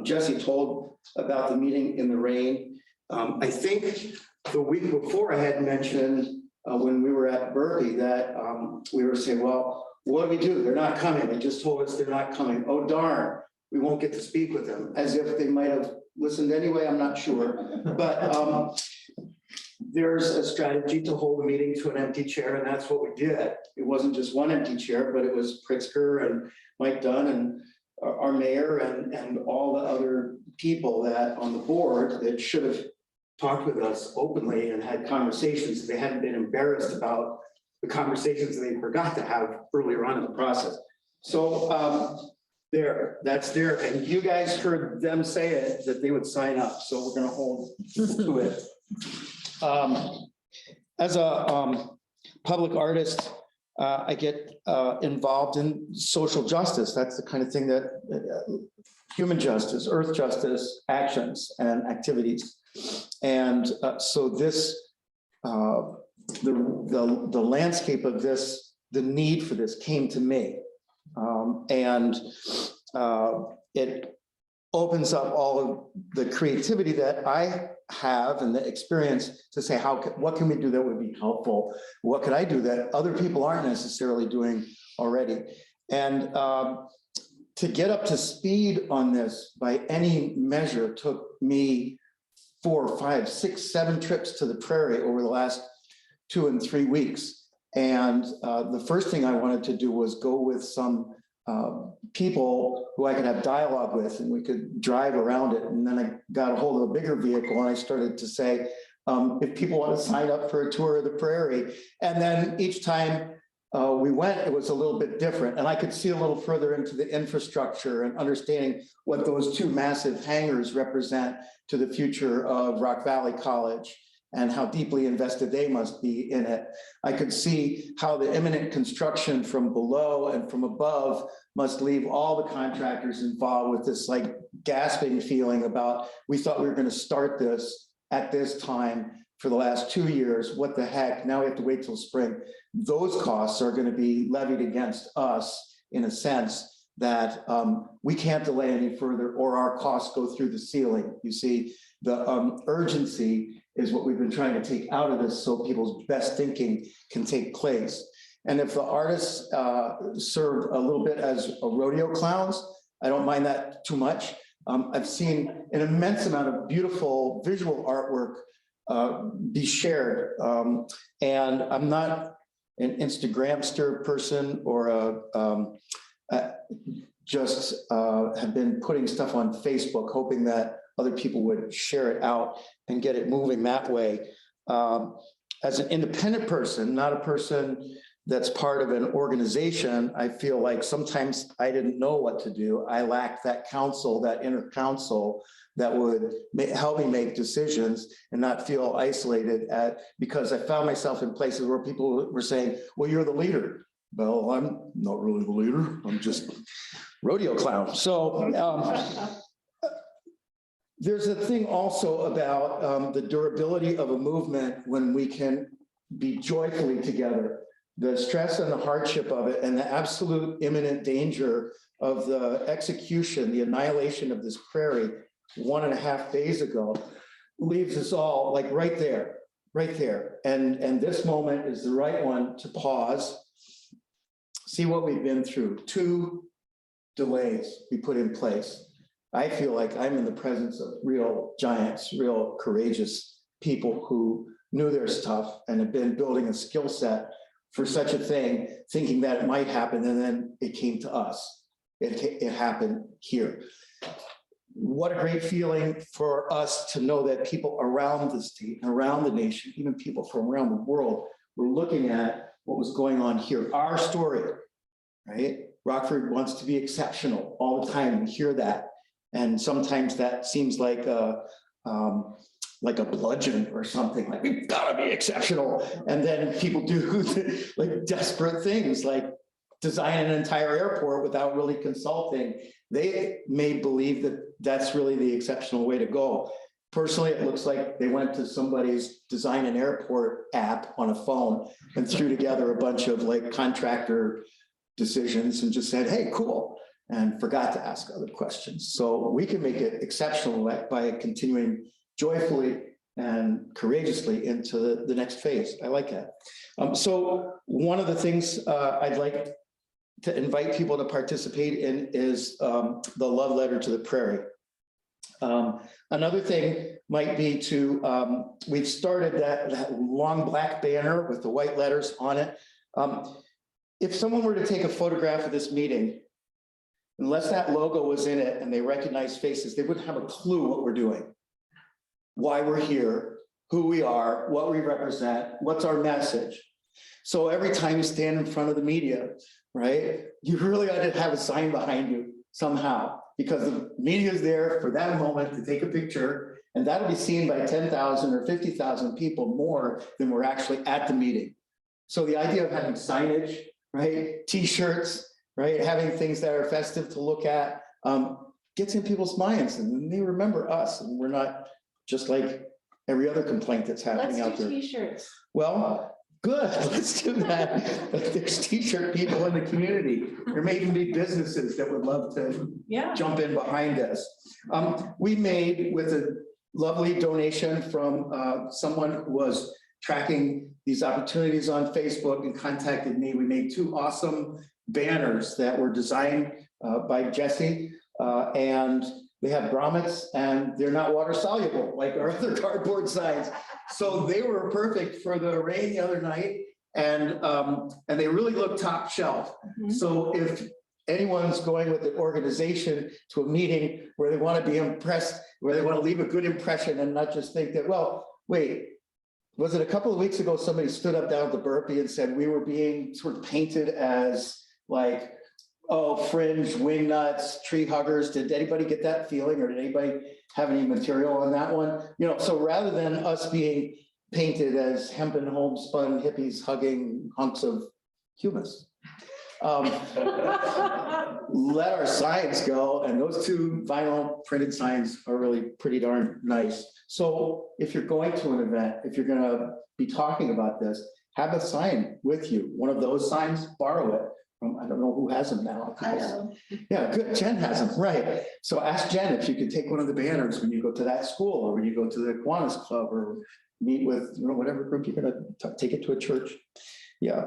Jesse told about the meeting in the rain. I think the week before I had mentioned, when we were at Berkeley, that we were saying, well, what do we do? They're not coming. They just told us they're not coming. Oh, darn, we won't get to speak with them, as if they might have listened anyway. I'm not sure. But there's a strategy to hold a meeting to an empty chair, and that's what we did. It wasn't just one empty chair, but it was Pritzker and Mike Dunn and our mayor and all the other people that on the board that should have talked with us openly and had conversations. They hadn't been embarrassed about the conversations they forgot to have earlier on in the process. So that's there. And you guys heard them say it, that they would sign up. So we're going to hold to it. As a public artist, I get involved in social justice. That's the kind of thing that human justice, earth justice actions and activities. And so this, the landscape of this, the need for this came to me. And it opens up all of the creativity that I have and the experience to say, what can we do that would be helpful? What could I do that other people aren't necessarily doing already? And to get up to speed on this by any measure took me 4, 5, 6, 7 trips to the prairie over the last 2 and 3 weeks. And the first thing I wanted to do was go with some people who I could have dialogue with, and we could drive around it. And then I got a hold of a bigger vehicle, and I started to say, if people want to sign up for a tour of the prairie. And then each time we went, it was a little bit different. And I could see a little further into the infrastructure and understanding what those 2 massive hangars represent to the future of Rock Valley College and how deeply invested they must be in it. I could see how the imminent construction from below and from above must leave all the contractors involved with this like gasping feeling about, we thought we were going to start this at this time for the last 2 years. What the heck? Now we have to wait till spring. Those costs are going to be levied against us in a sense that we can't delay any further or our costs go through the ceiling. You see, the urgency is what we've been trying to take out of this so people's best thinking can take place. And if the artists serve a little bit as rodeo clowns, I don't mind that too much. I've seen an immense amount of beautiful visual artwork be shared. And I'm not an Instagramster person or just have been putting stuff on Facebook, hoping that other people would share it out and get it moving that way. As an independent person, not a person that's part of an organization, I feel like sometimes I didn't know what to do. I lacked that counsel, that inner counsel that would help me make decisions and not feel isolated because I found myself in places where people were saying, well, you're the leader. Well, I'm not really the leader. I'm just rodeo clown. So there's a thing also about the durability of a movement when we can be joyfully together. The stress and the hardship of it and the absolute imminent danger of the execution, the annihilation of this prairie 1.5 days ago leaves us all like right there. And this moment is the right one to pause, see what we've been through. 2 delays we put in place. I feel like I'm in the presence of real giants, real courageous people who knew their stuff and have been building a skill set for such a thing, thinking that it might happen, and then it came to us. It happened here. What a great feeling for us to know that people around the state, around the nation, even people from around the world, were looking at what was going on here. Our story, right? Rockford wants to be exceptional all the time. We hear that. And sometimes that seems like a bludgeon or something, like we've got to be exceptional. And then people do like desperate things like design an entire airport without really consulting. They may believe that that's really the exceptional way to go. Personally, it looks like they went to somebody's design an airport app on a phone and threw together a bunch of like contractor decisions and just said, hey, cool. And forgot to ask other questions. So we can make it exceptional by continuing joyfully and courageously into the next phase. I like that. So one of the things I'd like to invite people to participate in is the love letter to the prairie. Another thing might be to, we've started that long black banner with the white letters on it. If someone were to take a photograph of this meeting, unless that logo was in it and they recognize faces, they wouldn't have a clue what we're doing, why we're here, who we are, what we represent, what's our message. So every time you stand in front of the media, right, you really ought to have a sign behind you somehow, because the media is there for that moment to take a picture, and that'll be seen by 10,000 or 50,000 people more than we're actually at the meeting. So the idea of having signage, right, T-shirts, right, having things that are festive to look at, gets in people's minds, and they remember us, and we're not just like every other complaint that's happening out there. T-shirts. Well, good, let's do that. There's T-shirt people in the community. There may even be businesses that would love to jump in behind us. We made, with a lovely donation from someone who was tracking these opportunities on Facebook and contacted me, we made 2 awesome banners that were designed by Jesse, and they have grommets and they're not water soluble like our other cardboard signs. So they were perfect for the rain the other night, and they really look top shelf. So if anyone's going with the organization to a meeting where they want to be impressed, where they want to leave a good impression and not just think that, well, wait, was it a couple of weeks ago somebody stood up down at the Burpee and said we were being sort of painted as like, oh, fringe, wingnuts, tree huggers? Did anybody get that feeling, or did anybody have any material on that one? You know, so rather than us being painted as hempen homespun hippies hugging hunks of humus, let our signs go, and those 2 vinyl printed signs are really pretty darn nice. So if you're going to an event, if you're going to be talking about this, have a sign with you. One of those signs, borrow it. I don't know who has them now. I know. Yeah, good. Jen has them, right? So ask Jen if you could take one of the banners when you go to that school, or when you go to the Kiwanis Club, or meet with, you know, whatever group you're going to take it to a church. Yeah.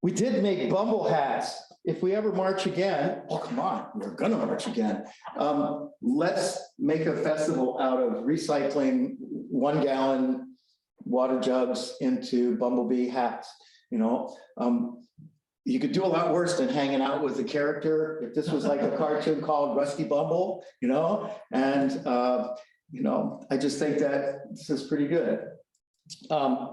We did make Bumble hats. If we ever march again, oh, come on, we're gonna march again. Let's make a festival out of recycling 1-gallon water jugs into Bumblebee hats. You know, you could do a lot worse than hanging out with the character. If this was like a cartoon called Rusty Bumble, you know, and you know, I just think that this is pretty good.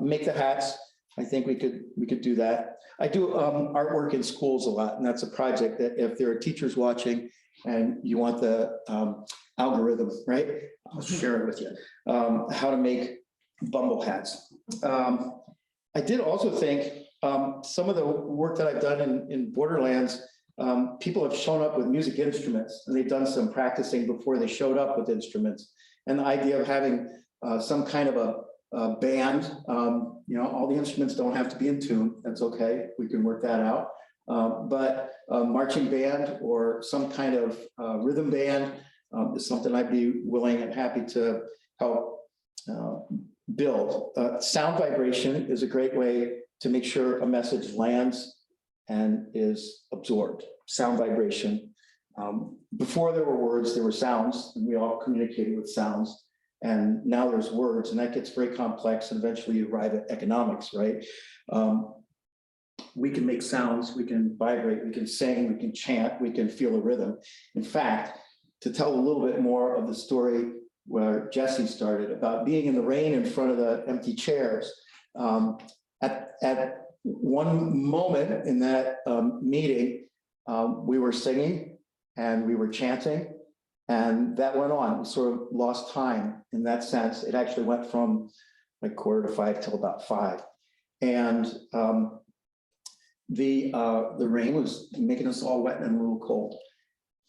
Make the hats. I think we could do that. I do artwork in schools a lot, and that's a project that if there are teachers watching and you want the algorithm, right? I'll share it with you, how to make Bumble hats. I did also think some of the work that I've done in Borderlands, people have shown up with music instruments, and they've done some practicing before they showed up with instruments. And the idea of having some kind of a band, you know, all the instruments don't have to be in tune. That's okay. We can work that out. But a marching band or some kind of rhythm band is something I'd be willing and happy to help build. Sound vibration is a great way to make sure a message lands and is absorbed. Sound vibration. Before there were words, there were sounds, and we all communicated with sounds. And now there's words, and that gets very complex, and eventually you arrive at economics, right? We can make sounds, we can vibrate, we can sing, we can chant, we can feel a rhythm. In fact, to tell a little bit more of the story where Jesse started about being in the rain in front of the empty chairs, at one moment in that meeting, we were singing and we were chanting, and that went on. We sort of lost time in that sense. It actually went from like 4:45 till about 5. And the rain was making us all wet and a little cold.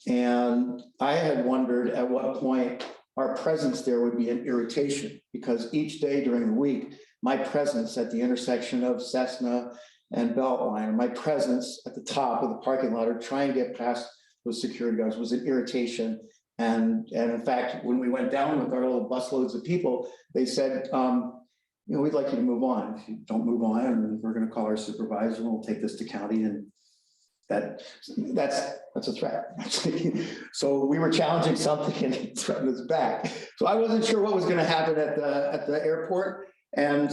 And I had wondered at what point our presence there would be an irritation, because each day during the week, my presence at the intersection of Cessna and Beltline, my presence at the top of the parking lot or trying to get past those security guards was an irritation And in fact, when we went down with our little busloads of people, they said, we'd like you to move on. If you don't move on, we're going to call our supervisor and we'll take this to county. And that's a threat. So we were challenging something and he threatened us back. So I wasn't sure what was going to happen at the airport. And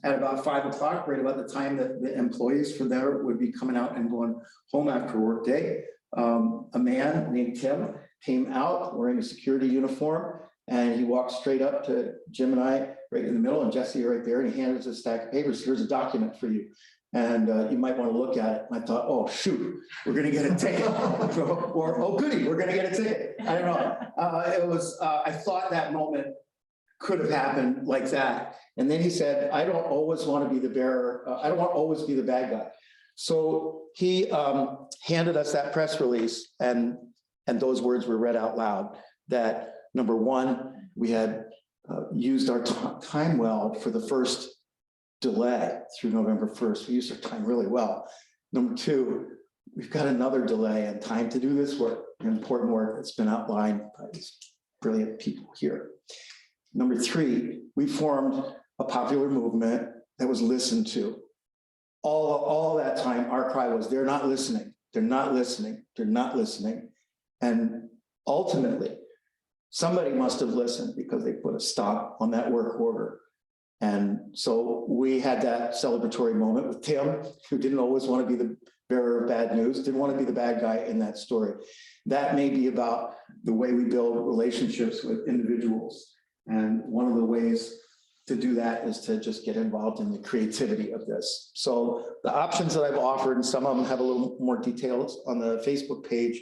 at about 5 o'clock, right about the time that the employees for there would be coming out and going home after work day, a man named Tim came out wearing a security uniform, and he walked straight up to Jim and I right in the middle, and Jesse right there, and he handed us a stack of papers. Here's a document for you. And you might want to look at it. And I thought, oh, shoot, we're going to get a ticket. Or, oh, goody, we're going to get a ticket. I don't know. I thought that moment could have happened like that. And then he said, I don't always want to be the bearer. I don't want to always be the bad guy. So he handed us that press release, and those words were read out loud, that number one, we had used our time well for the first delay through November 1st. We used our time really well. Number two, we've got another delay and time to do this work, important work that's been outlined by these brilliant people here. Number three, we formed a popular movement that was listened to. All that time, our cry was, they're not listening, they're not listening, they're not listening. And ultimately, somebody must have listened because they put a stop on that work order. And so we had that celebratory moment with Tim, who didn't always want to be the bearer of bad news, didn't want to be the bad guy in that story. That may be about the way we build relationships with individuals. And one of the ways to do that is to just get involved in the creativity of this. So the options that I've offered, and some of them have a little more details on the Facebook page,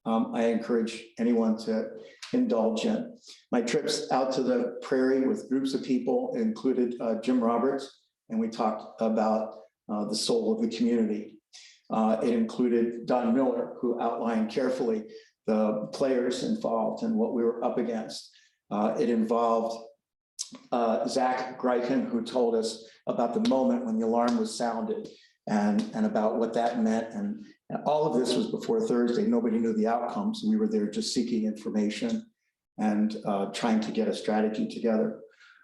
I encourage anyone to indulge in. My trips out to the prairie with groups of people included Jim Roberts, and we talked about the soul of the community. It included Don Miller, who outlined carefully the players involved and what we were up against. It involved Zach Greichen, who told us about the moment when the alarm was sounded and about what that meant. And all of this was before Thursday. Nobody knew the outcomes. We were there just seeking information and trying to get a strategy together.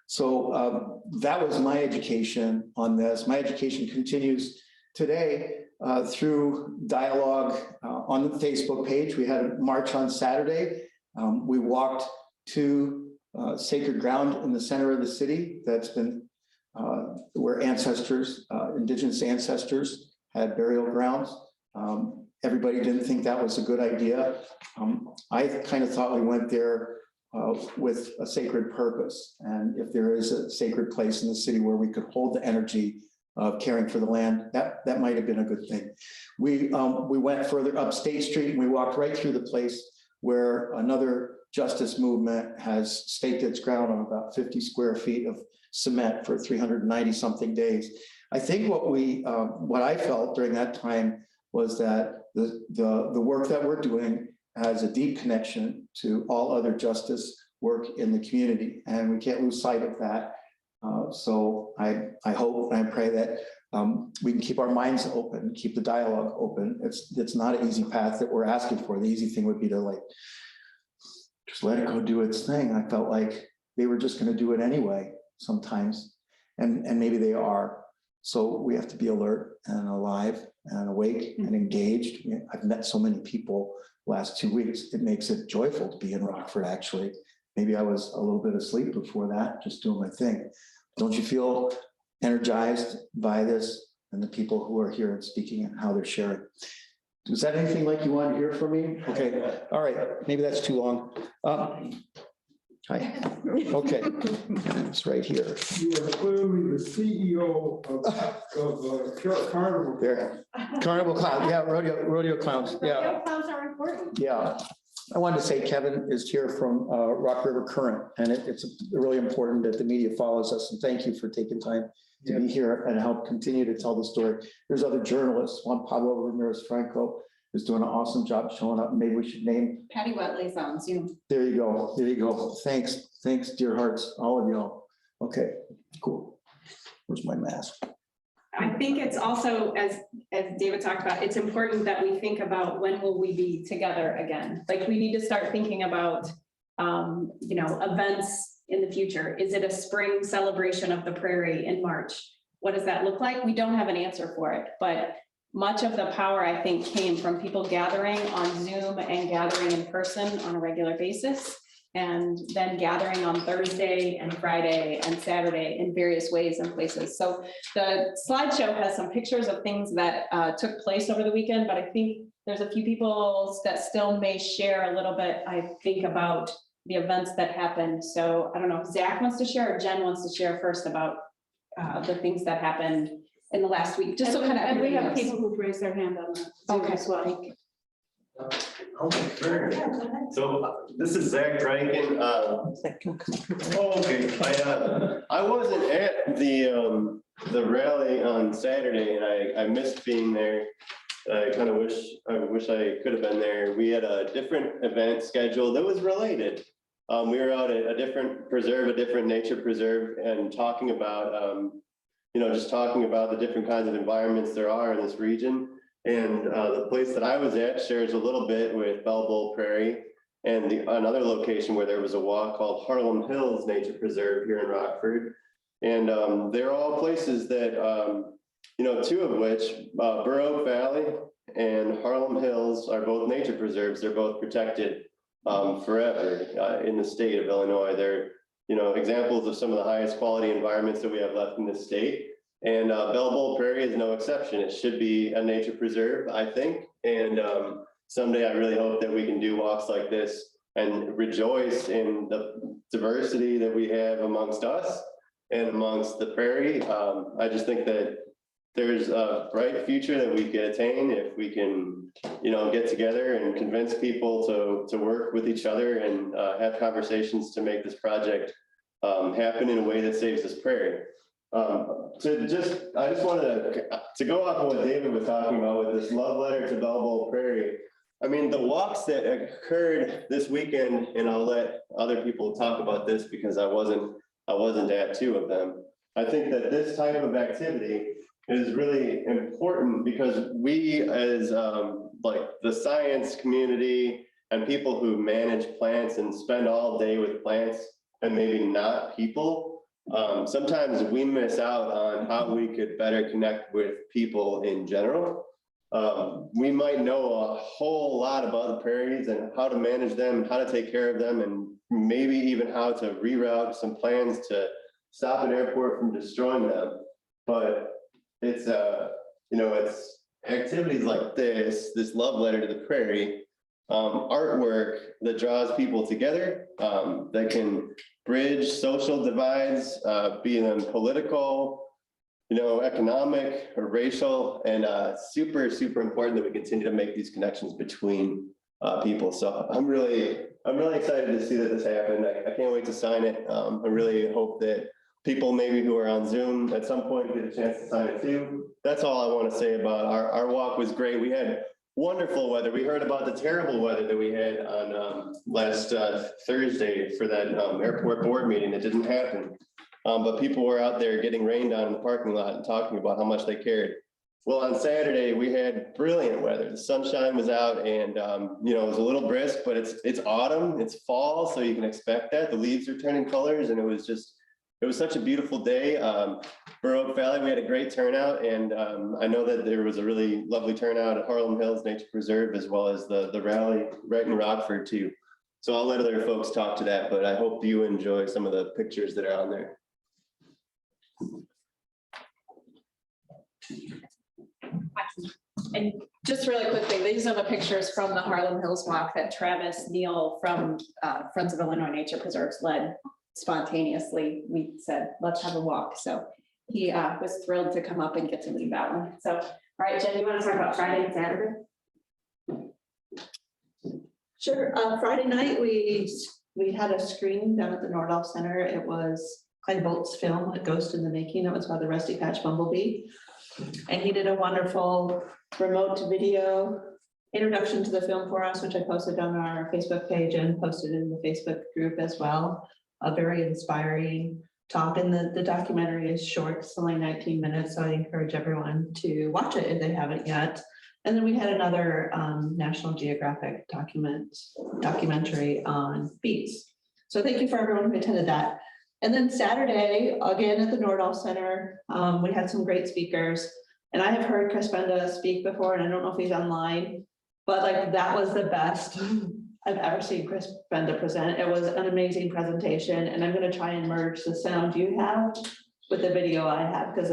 So that was my education on this. My education continues today through dialogue on the Facebook page. We had a march on Saturday. We walked to sacred ground in the center of the city that's been where ancestors, indigenous ancestors had burial grounds. Everybody didn't think that was a good idea. I kind of thought we went there with a sacred purpose. And if there is a sacred place in the city where we could hold the energy of caring for the land, that might have been a good thing. We went further up State Street, and we walked right through the place where another justice movement has staked its ground on about 50 square feet of cement for 390 something days. I think what I felt during that time was that the work that we're doing has a deep connection to all other justice work in the community, and we can't lose sight of that. So I hope and I pray that we can keep our minds open, keep the dialogue open. It's not an easy path that we're asking for. The easy thing would be to just let it go do its thing. I felt like they were just going to do it anyway sometimes, and maybe they are. So we have to be alert and alive and awake and engaged. I've met so many people last 2 weeks. It makes it joyful to be in Rockford, actually. Maybe I was a little bit asleep before that, just doing my thing. Don't you feel energized by this and the people who are here and speaking and how they're sharing? Was that anything like you wanted to hear from me? Okay, all right, maybe that's too long. Hi, okay, it's right here. You are clearly the CEO of Carnival. There, Carnival Clown, yeah, rodeo clowns, yeah. Rodeo clowns are important. Yeah, I wanted to say Kevin is here from Rock River Current, and it's really important that the media follows us, and thank you for taking time to be here and help continue to tell the story. There's other journalists. Juan Pablo Ramirez Franco is doing an awesome job showing up. Maybe we should name. Patty Wetley's on Zoom. There you go. There you go. Thanks, dear hearts, all of y'all. Okay, cool. Where's my mask? I think it's also, as David talked about, it's important that we think about when will we be together again? Like, we need to start thinking about, events in the future. Is it a spring celebration of the prairie in March? What does that look like? We don't have an answer for it, but much of the power, I think, came from people gathering on Zoom and gathering in person on a regular basis, and then gathering on Thursday and Friday and Saturday in various ways and places. So the slideshow has some pictures of things that took place over the weekend, but I think there's a few people that still may share a little bit, I think, about the events that happened. So I don't know if Zach wants to share or Jen wants to share first about the things that happened in the last week, just so kind of. And we have people who've raised their hand on Zoom as well. Sure. So this is Zach Dryken. I wasn't at the rally on Saturday, and I missed being there. I kind of wish I could have been there. We had a different event scheduled that was related. We were out at a different preserve, a different nature preserve, and talking about just talking about the different kinds of environments there are in this region. And the place that I was at shares a little bit with Bell Bowl Prairie and another location where there was a walk called Harlem Hills Nature Preserve here in Rockford. And they're all places that, two of which, Burr Oak Valley and Harlem Hills are both nature preserves. They're both protected forever in the state of Illinois. They're, examples of some of the highest quality environments that we have left in this state. And Bell Bowl Prairie is no exception. It should be a nature preserve, I think. And someday I really hope that we can do walks like this and rejoice in the diversity that we have amongst us and amongst the prairie. I just think that there's a bright future that we can attain if we can, get together and convince people to work with each other and have conversations to make this project happen in a way that saves this prairie. I just wanted to go off of what David was talking about with this love letter to Bell Bowl Prairie. I mean, the walks that occurred this weekend, and I'll let other people talk about this because I wasn't at two of them. I think that this type of activity is really important because we, as the science community and people who manage plants and spend all day with plants and maybe not people, sometimes we miss out on how we could better connect with people in general. We might know a whole lot about the prairies and how to manage them, how to take care of them, and maybe even how to reroute some plans to stop an airport from destroying them. But it's it's activities like this love letter to the prairie, artwork that draws people together, that can bridge social divides, be them political, economic or racial, and super, super important that we continue to make these connections between people. So I'm really excited to see that this happened. I can't wait to sign it. I really hope that people maybe who are on Zoom at some point get a chance to sign it too. That's all I want to say about our walk. Was great. We had wonderful weather. We heard about the terrible weather that we had on last Thursday for that airport board meeting. It didn't happen. But people were out there getting rained on in the parking lot and talking about how much they cared. Well, on Saturday, we had brilliant weather. The sunshine was out and, it was a little brisk, but it's autumn, it's fall, so you can expect that. The leaves are turning colors, and it was such a beautiful day. Burr Oak Valley, we had a great turnout, and I know that there was a really lovely turnout at Harlem Hills Nature Preserve, as well as the rally right in Rockford too. So I'll let other folks talk to that, but I hope you enjoy some of the pictures that are on there. And just really quickly, these are the pictures from the Harlem Hills Walk that Travis Neal from Friends of Illinois Nature Preserves led spontaneously. We said, let's have a walk. So he was thrilled to come up and get to lead that one. So, all right, Jen, you want to talk about Friday and Saturday? Sure. Friday night, we had a screening down at the Nordhoff Center. It was Clay Bolt's film, A Ghost in the Making. It was by the Rusty Patch Bumblebee. And he did a wonderful remote video introduction to the film for us, which I posted on our Facebook page and posted in the Facebook group as well. Very inspiring. talk, and the documentary is short, it's only 19 minutes, so I encourage everyone to watch it if they haven't yet. And then we had another National Geographic documentary on bees. So thank you for everyone who attended that. And then Saturday, again at the Nordahl Center, we had some great speakers. And I have heard Chris Benda speak before, and I don't know if he's online, but like that was the best I've ever seen Chris Benda present. It was an amazing presentation, and I'm going to try and merge the sound you have with the video I have, because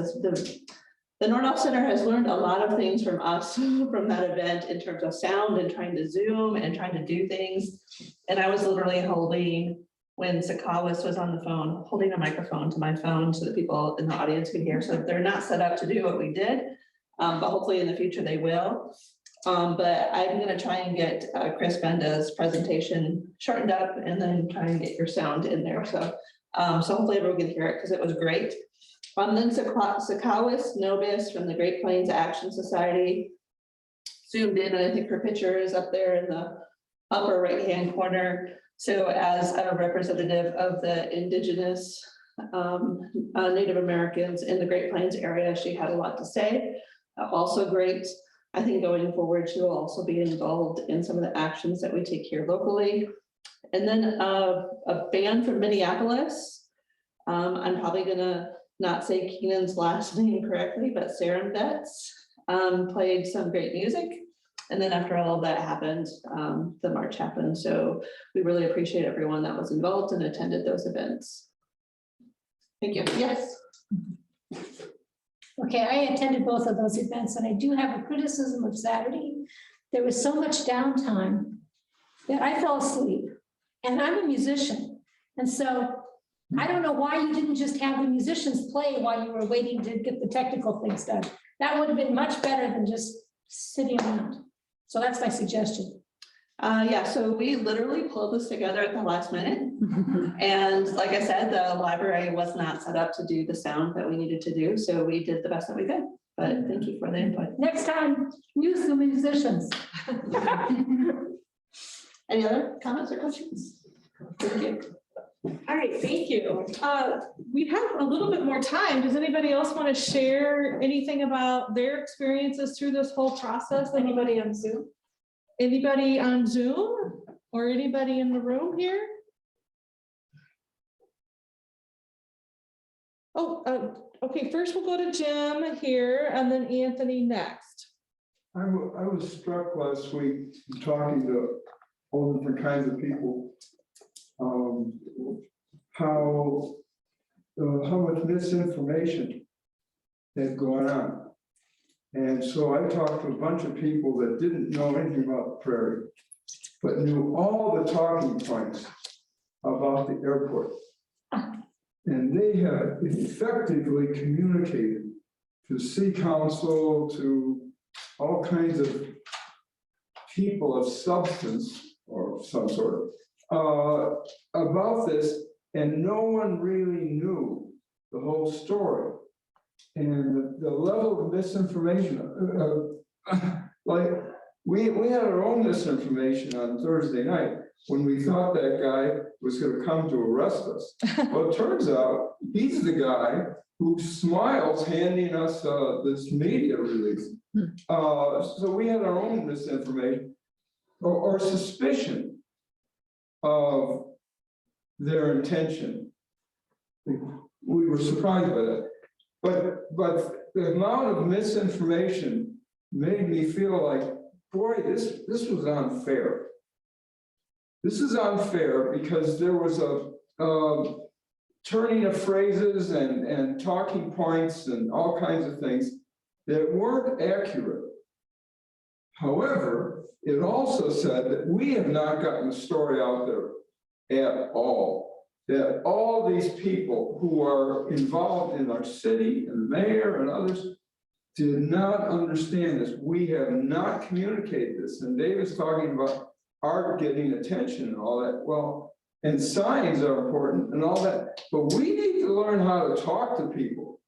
the Nordahl Center has learned a lot of things from us from that event in terms of sound and trying to Zoom and trying to do things. And I was literally holding, when Sakawis was on the phone, holding a microphone to my phone so that people in the audience could hear. So they're not set up to do what we did, but hopefully in the future they will. But I'm going to try and get Chris Benda's presentation shortened up and then try and get your sound in there. So, so hopefully everyone can hear it because it was great. Then Sakawis Nobis from the Great Plains Action Society zoomed in, and I think her picture is up there in the upper right-hand corner. So as a representative of the indigenous Native Americans in the Great Plains area, she had a lot to say. Also great. I think going forward, she will also be involved in some of the actions that we take here locally. And then a band from Minneapolis. I'm probably gonna not say Keenan's last name correctly, but Serembets played some great music. And then after all of that happened, the march happened. So we really appreciate everyone that was involved and attended those events. Thank you. Yes. Okay, I attended both of those events, and I do have a criticism of Saturday. There was so much downtime that I fell asleep, and I'm a musician. And so I don't know why you didn't just have the musicians play while you were waiting to get the technical things done. That would have been much better than just sitting around. So that's my suggestion. Yeah, so we literally pulled this together at the last minute. And like I said, the library was not set up to do the sound that we needed to do. So we did the best that we could, but thank you for the input. Next time, use the musicians. Any other comments or questions? Thank you. All right, thank you. We have a little bit more time. Does anybody else want to share anything about their experiences through this whole process? Anybody on Zoom? Anybody on Zoom or anybody in the room here? Oh, okay, first we'll go to Jim here and then Anthony next. I was struck last week talking to all different kinds of people, how much misinformation had gone on. And so I talked to a bunch of people that didn't know anything about the prairie, but knew all the talking points about the airport. And they had effectively communicated to city council, to all kinds of people of substance or some sort about this, and no one really knew the whole story. And the level of misinformation, like we had our own misinformation on Thursday night when we thought that guy was going to come to arrest us. Well, it turns out he's the guy who smiles handing us this media release. So we had our own misinformation or suspicion of their intention. We were surprised by that. But the amount of misinformation made me feel like, boy, this was unfair. This is unfair because there was a turning of phrases and talking points and all kinds of things that weren't accurate. However, it also said that we have not gotten the story out there at all. That all these people who are involved in our city and the mayor and others did not understand this. We have not communicated this. And David's talking about art getting attention and all that. Well, and signs are important and all that, but we need to learn how to talk to people.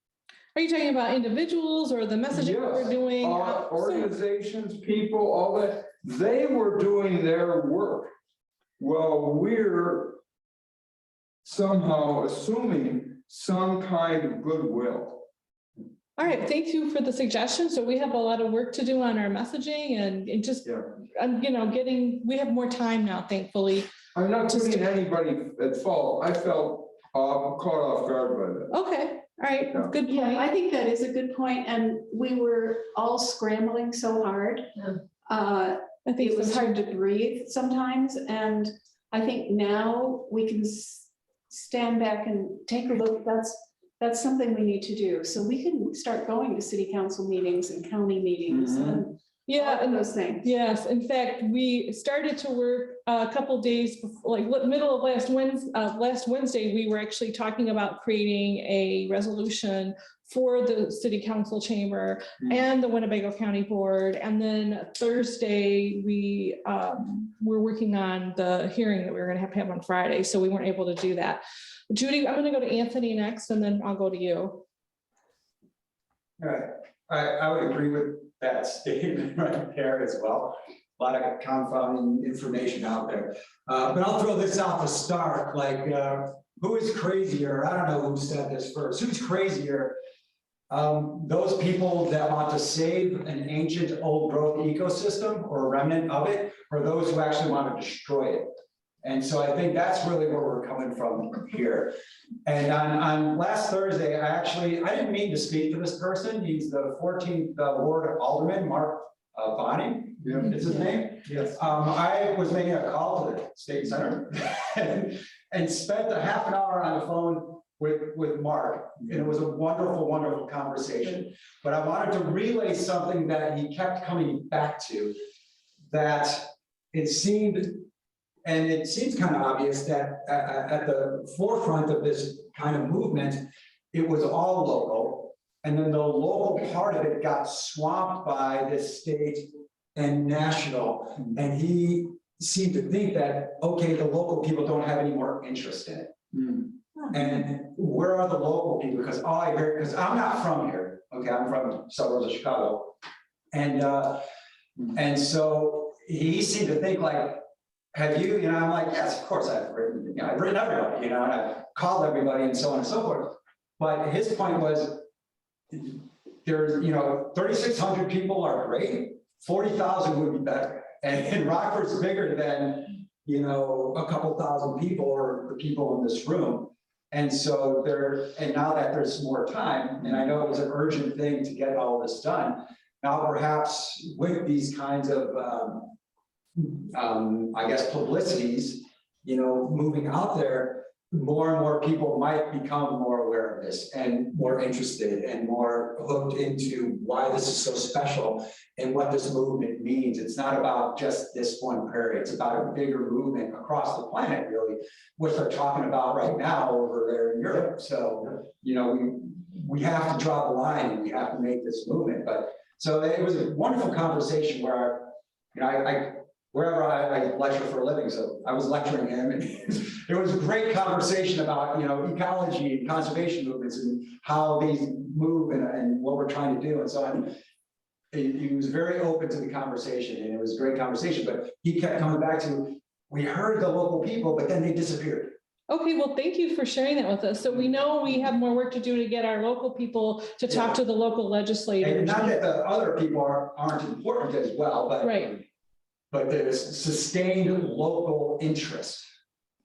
Are you talking about individuals or the messaging we're doing? Organizations, people, all that. They were doing their work. Well, we're somehow assuming some kind of goodwill. All right, thank you for the suggestion. So we have a lot of work to do on our messaging and just, you know, we have more time now, thankfully. I'm not putting anybody at fault. I felt caught off guard by that. Okay, all right, good Yeah, point. I think that is a good point, and we were all scrambling so hard. I think It was so, too. hard to breathe sometimes, and I think now we can stand back and take a look. That's something we need to do. So we can start going to city council meetings and county meetings and Yeah, all and those things. yes, in fact, we started to work a couple days before, like middle of last Wednesday, we were actually talking about creating a resolution for the city council chamber and the Winnebago County Board. And then Thursday, we were working on the hearing that we were gonna have to have on Friday, so we weren't able to do that. Judy, I'm gonna go to Anthony next, and then I'll go to you. All right, I would agree with that statement right there as well. A lot of confounding information out there. But I'll throw this out to start, like, who is crazier? I don't know who said this first. Who's crazier? Those people that want to save an ancient old growth ecosystem or a remnant of it, or those who actually want to destroy it. And so I think that's really where we're coming from here. And on last Thursday, I didn't mean to speak to this person. He's the 14th Ward Alderman, Mark Bonnie, is his name. Yes. I was making a call to the state center and spent a half an hour on the phone with Mark. And it was a wonderful, wonderful conversation. But I wanted to relay something that he kept coming back to, that it seemed, and it seems kind of obvious that at the forefront of this kind of movement, it was all local. And then the local part of it got swamped by this state and national. And he seemed to think that, okay, the local people don't have any more interest in it. And where are the local people? Because all I hear, because I'm not from here, okay, I'm from suburbs of Chicago. And so he seemed to think like, have you, I'm like, yes, of course I've written, I've written everybody, and I've called everybody and so on and so forth. But his point was, there's, 3,600 people are great, 40,000 would be better. And Rockford's bigger than, a couple thousand people or the people in this room. And so and now that there's more time, and I know it was an urgent thing to get all this done, now perhaps with these kinds of, I guess, publicities, moving out there, more and more people might become more aware of this and more interested and more hooked into why this is so special and what this movement means. It's not about just this one prairie. It's about a bigger movement across the planet, really, which they're talking about right now over there in Europe. So, we have to draw the line and we have to make this movement. But so it was a wonderful conversation where, wherever I lecture for a living, so I was lecturing him, and it was a great conversation about, ecology and conservation movements and how these move and what we're trying to do and so on. He was very open to the conversation, and it was a great conversation, but he kept coming back to, we heard the local people, but then they disappeared. Okay, well, thank you for sharing that with us. So we know we have more work to do to get our local people to talk to the local legislators. And not that the other people aren't important as well, but. Right. But there's sustained local interest.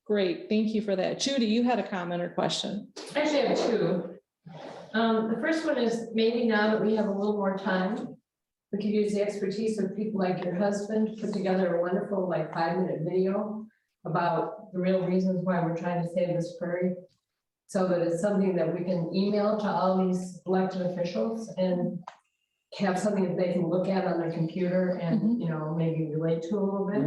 Great, thank you for that. Judy, you had a comment or question. I actually have two. The first one is, maybe now that we have a little more time, we could use the expertise of people like your husband to put together a wonderful 5-minute video about the real reasons why we're trying to save this prairie. So that it's something that we can email to all these elected officials and have something that they can look at on their computer and, maybe relate to a little bit.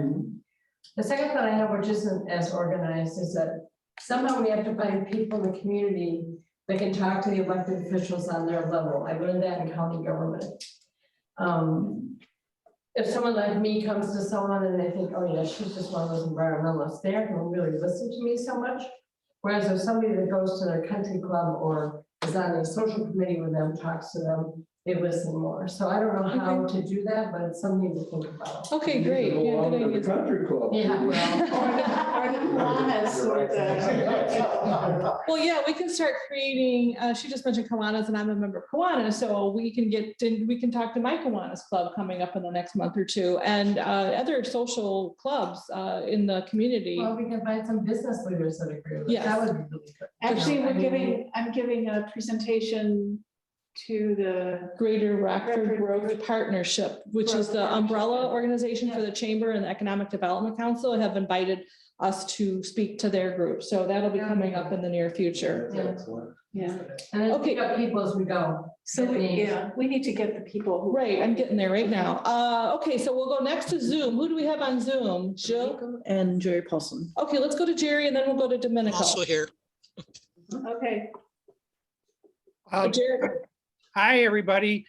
The second thought I have, which isn't as organized, is that somehow we have to find people in the community that can talk to the elected officials on their level. I learned that in county government. If someone like me comes to someone and they think, oh yeah, she's just one of those environmentalists, they aren't going to really listen to me so much. Whereas if somebody that goes to their country club or is on a social committee with them, talks to them, they listen more. So I don't know how to do that, but it's something to think about. Okay, great. Yeah, Belong good to the idea. country club. Yeah, well. Well, yeah, we can start creating, she just mentioned Kiwanis and I'm a member of Kiwanis, so we can talk to my Kiwanis club coming up in the next month or two and other social clubs in the community. Well, we can find some business leaders that agree with it. Yes. That would be really good. Actually, You know, I mean, I'm giving a presentation to the Greater Rockford Growth Partnership, which is the umbrella organization for the Chamber and the Economic Development Council, have invited us to speak to their group. So that'll be coming up in the near future. Yeah. And then Okay. pick up people as we go. So we need to get the people who. Right, I'm getting there right now. Okay, so we'll go next to Zoom. Who do we have on Zoom? Jill and Jerry Paulson. Okay, let's go to Jerry and then we'll go to Domenico. Also here. Okay. Jerry. Hi, everybody.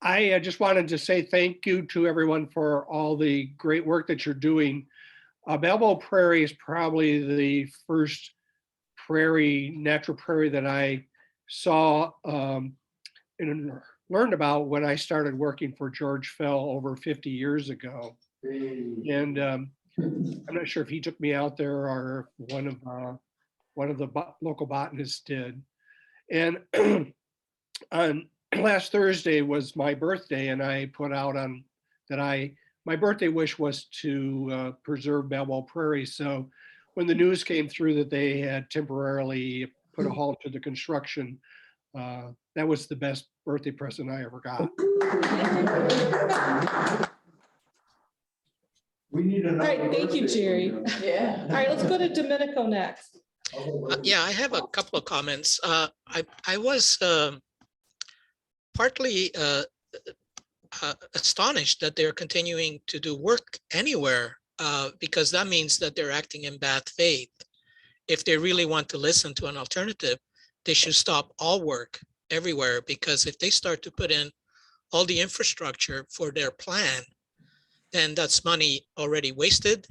I just wanted to say thank you to everyone for all the great work that you're doing. Bell Bowl Prairie is probably the first natural prairie that I saw and learned about when I started working for George Fell over 50 years ago. And I'm not sure if he took me out there or one of the local botanists did. And on last Thursday was my birthday, and I put out on that my birthday wish was to preserve Bell Bowl Prairie. So when the news came through that they had temporarily put a halt to the construction, that was the best birthday present I ever got. We need All right, thank you, Jerry. Yeah. All right, let's go to Domenico next. Yeah, I have a couple of comments. I was partly astonished that they're continuing to do work anywhere because that means that they're acting in bad faith. If they really want to listen to an alternative, they should stop all work everywhere, because if they start to put in all the infrastructure for their plan, then that's money already wasted,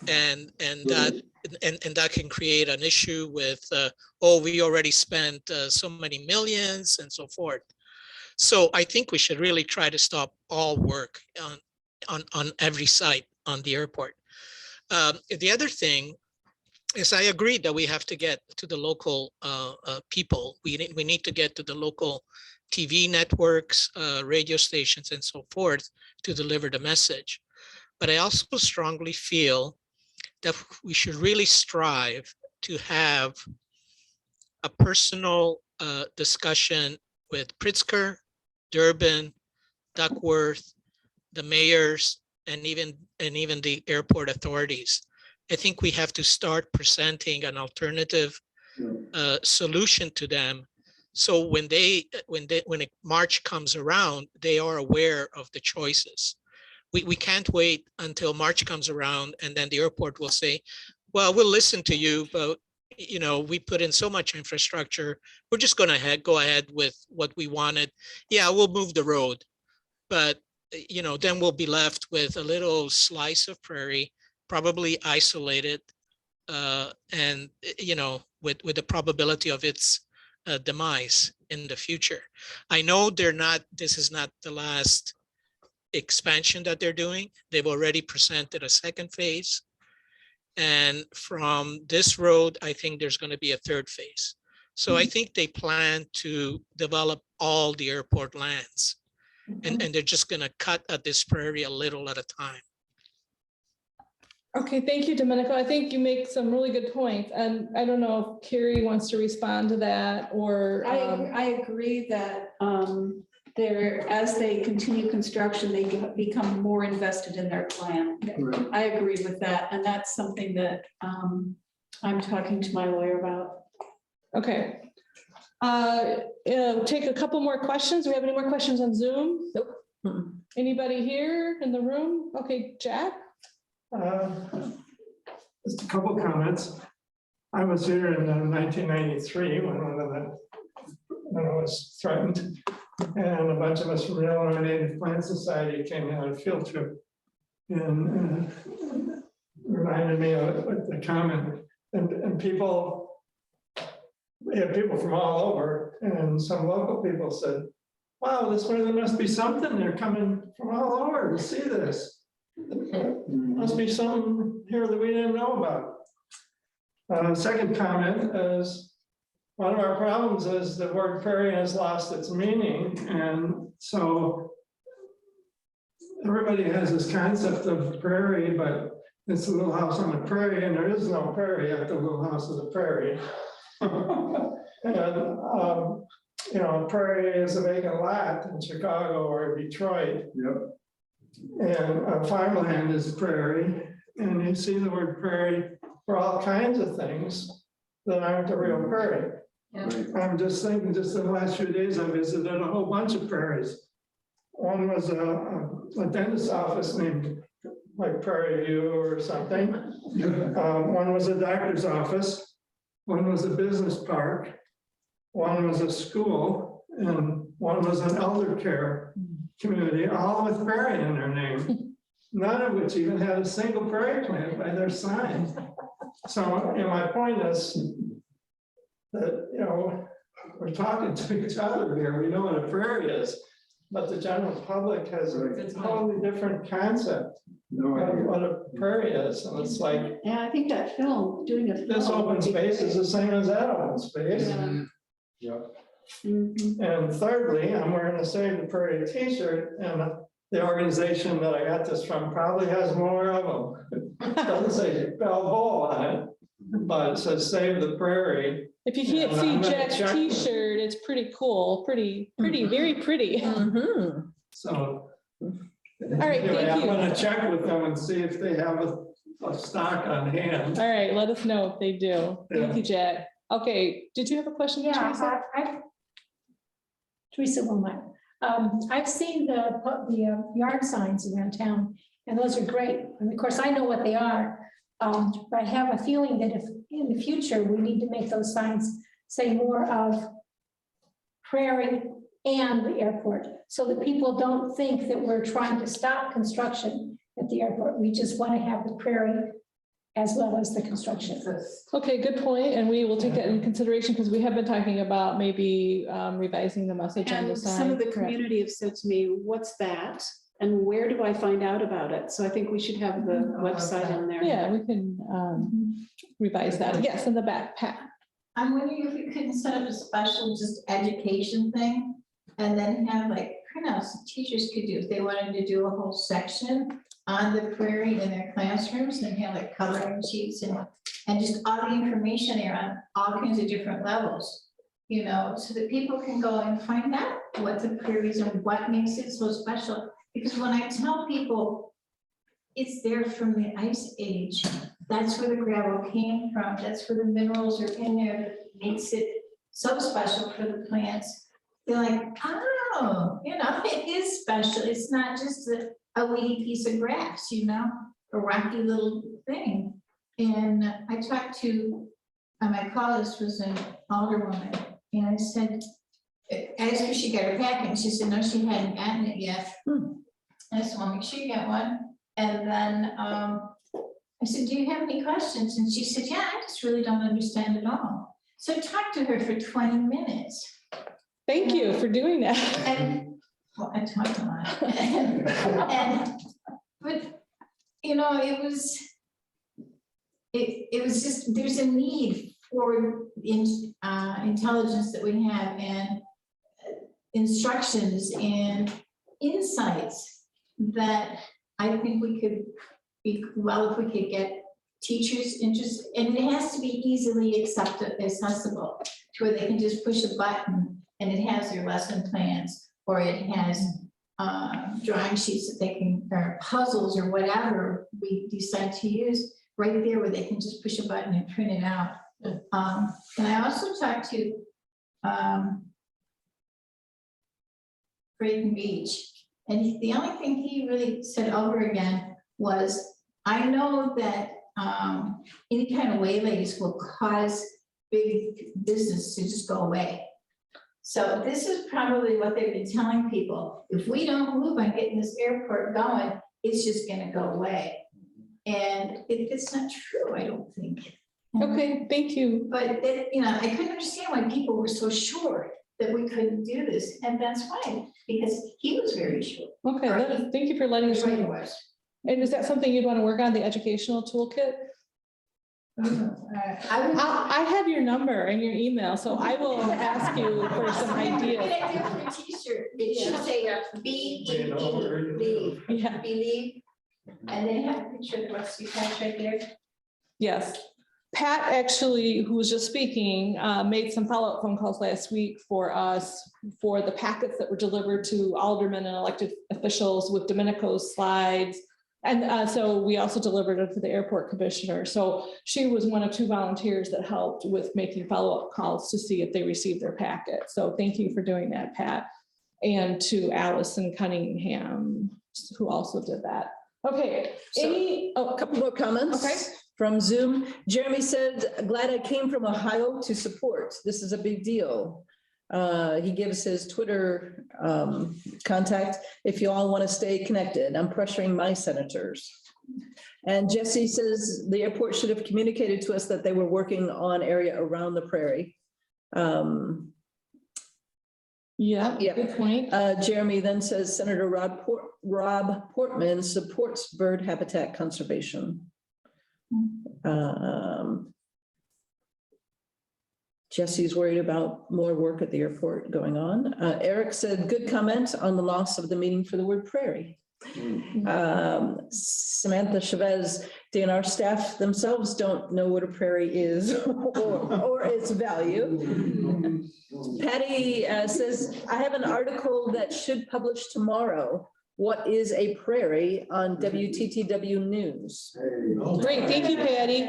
and that can create an issue with we already spent so many millions and so forth. So I think we should really try to stop all work on every site on the airport. The other thing is, I agree that we have to get to the local people. We need to get to the local TV networks, radio stations, and so forth to deliver the message. But I also strongly feel that we should really strive to have a personal discussion with Pritzker, Durbin, Duckworth, the mayors, and even the airport authorities. I think we have to start presenting an alternative solution to them. So when March comes around, they are aware of the choices. We can't wait until March comes around and then the airport will say, well, we'll listen to you, but we put in so much infrastructure, we're just going to go ahead with what we wanted. Yeah, we'll move the road, but then we'll be left with a little slice of prairie, probably isolated, and with the probability of its demise in the future. I know this is not the last expansion that they're doing. They've already presented a second phase. And from this road, I think there's going to be a third phase. So I think they plan to develop all the airport lands, and they're just going to cut at this prairie a little at a time. Okay, thank you, Domenico. I think you make some really good points. And I don't know if Kerry wants to respond to that, or. I agree that as they continue construction, they become more invested in their plan. Right. I agree with that. And that's something that I'm talking to my lawyer about. Okay. Take a couple more questions. Do we have any more questions on Zoom? Nope. Anybody here in the room? Okay, Jack? Just a couple comments. I was here in 1993 when it was threatened, and a bunch of us from the Illinois Native Plant Society came on a field trip and reminded me of the comment. And people, we had people from all over, and some local people said, wow, this way there must be something. They're coming from all over to see this. Must be something here that we didn't know about. Second comment is, one of our problems is the word prairie has lost its meaning. And so everybody has this concept of prairie, but it's a little house on the prairie, and there is no prairie at the little house of the prairie. And, you know, prairie is a vacant lot in Chicago or Detroit. Yep. And farmland is prairie. And you see the word prairie for all kinds of things that aren't a real prairie. I'm just thinking, just in the last few days, I visited a whole bunch of prairies. One was a dentist's office named like Prairie View or something. One was a doctor's office. One was a business park. One was a school, and one was an elder care community, all with prairie in their name. None of which even had a single prairie plant by their sign. So, you know, my point is that, you know, we're talking to each other here. We know what a prairie is, but the general public has a totally different concept of what a prairie is. And it's like, Yeah, I think that film, doing a film. this open space is the same as that open space. Yeah. And thirdly, I'm wearing a Save the Prairie t-shirt, and the organization that I got this from probably has more of them. It doesn't say Bell Bowl on it, but it says Save the Prairie. If you can't And see I'm gonna Jack's check- t-shirt, it's pretty cool, pretty, very pretty. Mhm. So. All right, anyway, thank I'm you. gonna check with them and see if they have a stock on hand. All right, let us know if they do. Thank you, Jack. Okay, did you have a question, Teresa? Teresa Wilmot. I've seen the yard signs around town, and those are great. And of course, I know what they are. But I have a feeling that if in the future, we need to make those signs say more of prairie and the airport, so that people don't think that we're trying to stop construction at the airport. We just want to have the prairie as well as the construction. Okay, good point, and we will take that into consideration because we have been talking about maybe revising the message on the And sign. some of the Correct. community have said to me, what's that? And where do I find out about it? So I think we should have the website in there. Yeah, we can revise that. Yes, in the back, Pat. I'm wondering if you couldn't set up a special just education thing and then have like printouts that teachers could do if they wanted to do a whole section on the prairie in their classrooms and have like coloring sheets and just all the information there on all kinds of different levels, you know, so that people can go and find out what the prairies are, what makes it so special. Because when I tell people it's there from the ice age, that's where the gravel came from, that's where the minerals are in there that makes it so special for the plants. They're like, oh, you know, it is special. It's not just a weedy piece of grass, you know, a rocky little thing. And I talked to, my callist was an alderwoman, and I said, I asked her if she got her packet, and she said, no, she hadn't gotten it yet. I said, well, make sure you get one. And then I said, do you have any questions? And she said, yeah, I just really don't understand it all. So I talked to her for 20 minutes. Thank you for doing that. And, well, I talked a lot. But, you know, it was just, there's a need for intelligence that we have and instructions and insights that I think we could be, well, if we could get teachers interested, and it has to be easily accessible to where they can just push a button and it has their lesson plans, or it has drawing sheets that they can, or puzzles or whatever we decide to use right there where they can just push a button and print it out. And I also talked to Creighton Beach, and the only thing he really said over again was, I know that any kind of waylays will cause big business to just go away. So this is probably what they've been telling people. If we don't move on getting this airport going, it's just gonna go away. And it's not true, I don't think. Okay, thank you. But it, you know, I couldn't understand why people were so sure that we couldn't do this. And that's why because he was very short. Okay, thank you for letting us know. And is that something you'd want to work on, the educational toolkit? I have your number and your email, so I will ask you for some ideas. T-shirt, it should say B-E-E, believe, and then have a picture of the rusty patch right there. Yes. Pat actually, who was just speaking, made some follow-up phone calls last week for us for the packets that were delivered to aldermen and elected officials with Domenico's slides. And so we also delivered it to the airport commissioner. So she was one of 2 volunteers that helped with making follow-up calls to see if they received their packet. So thank you for doing that, Pat. And to Allison Cunningham, who also did that. Okay, a couple more comments. Okay. From Zoom. Jeremy said, glad I came from Ohio to support. This is a big deal. He gives his Twitter contact if you all want to stay connected. I'm pressuring my senators. And Jesse says the airport should have communicated to us that they were working on area around the prairie. Yeah, good point. Jeremy then says Senator Rob Portman supports bird habitat conservation. Jesse's worried about more work at the airport going on. Eric said, good comment on the loss of the meaning for the word prairie. Samantha Chavez, DNR staff themselves don't know what a prairie is or its value. Patty says, I have an article that should publish tomorrow. What is a prairie on WTTW News? Great, thank you, Patty.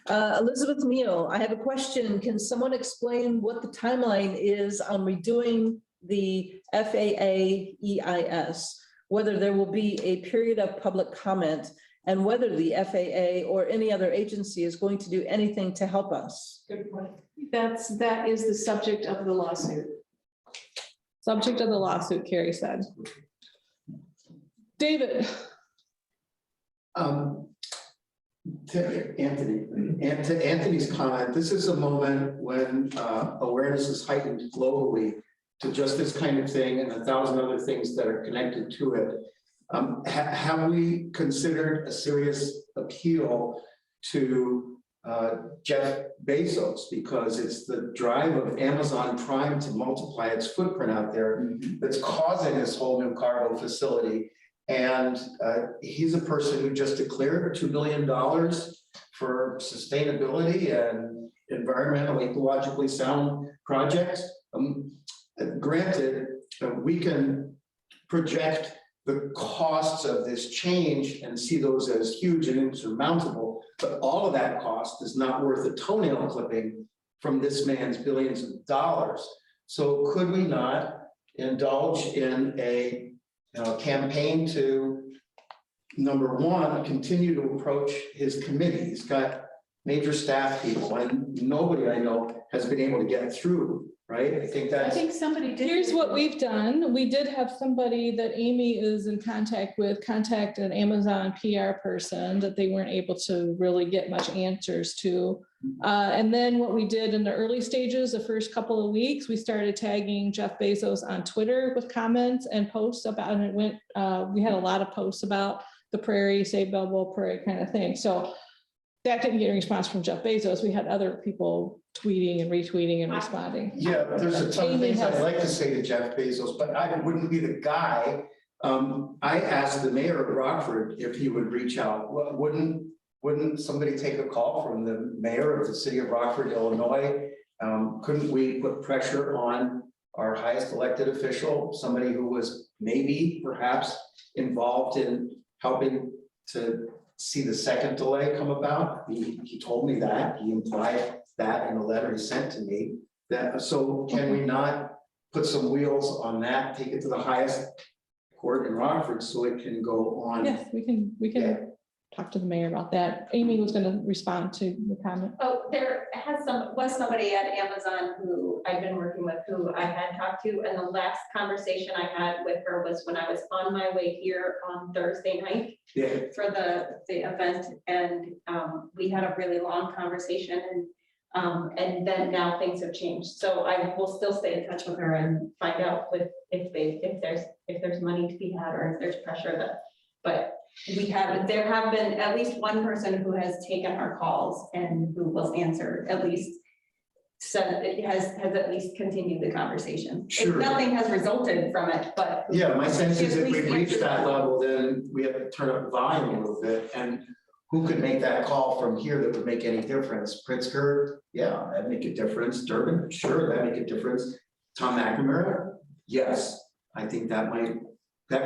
Elizabeth Neal, I have a question. Can someone explain what the timeline is on redoing the FAA EIS? Whether there will be a period of public comment and whether the FAA or any other agency is going to do anything to help us? Good point. That is the subject of the lawsuit. Subject of the lawsuit, Kerry said. David. To Anthony, and to Anthony's comment, this is a moment when awareness is heightened globally to just this kind of thing and 1,000 other things that are connected to it. Have we considered a serious appeal to Jeff Bezos, because it's the drive of Amazon Prime to multiply its footprint out there that's causing this whole new cargo facility? And he's a person who just declared $2 billion for sustainability and environmentally, ecologically sound projects. Granted, we can project the costs of this change and see those as huge and insurmountable, but all of that cost is not worth a toenail clipping from this man's billions of dollars. So could we not indulge in a campaign to, number one, continue to approach his committee? He's got major staff people and nobody I know has been able to get through, right? I think somebody did. Here's what we've done. We did have somebody that Amy is in contact with, contact an Amazon PR person that they weren't able to really get much answers to. And then what we did in the early stages, the first couple of weeks, we started tagging Jeff Bezos on Twitter with comments and posts about, and it went, we had a lot of posts about the prairie, Save Bell Bowl Prairie kind of thing. So that didn't get a response from Jeff Bezos. We had other people tweeting and retweeting and responding. Yeah, there's a ton of things I'd like to say to Jeff Bezos, but I wouldn't be the guy. I asked the mayor of Rockford if he would reach out. Wouldn't somebody take a call from the mayor of the city of Rockford, Illinois? Couldn't we put pressure on our highest elected official, somebody who was maybe perhaps involved in helping to see the second delay come about? He told me that, he implied that in a letter he sent to me. So can we not put some wheels on that, take it to the highest court in Rockford so it can go on? Yes, we can talk to the mayor about that. Amy was going to respond to the comment. Oh, there was somebody at Amazon who I've been working with, who I had talked to, and the last conversation I had with her was when I was on my way here on Thursday night for the event, and we had a really long conversation, and then now things have changed. So I will still stay in touch with her and find out with if there's money to be had or if there's pressure but there have been at least one person who has taken our calls and who will answer at least. Said it has at least continued the conversation. Sure. Nothing has resulted from it, but. Yeah, my sense is at if we least reach answered that the level, then we have to turn up the volume a little bit. And who could make that call from here that would make any difference? Pritzker, yeah, that'd make a difference. Durbin, sure, that'd make a difference. Tom McNamara, yes, I think that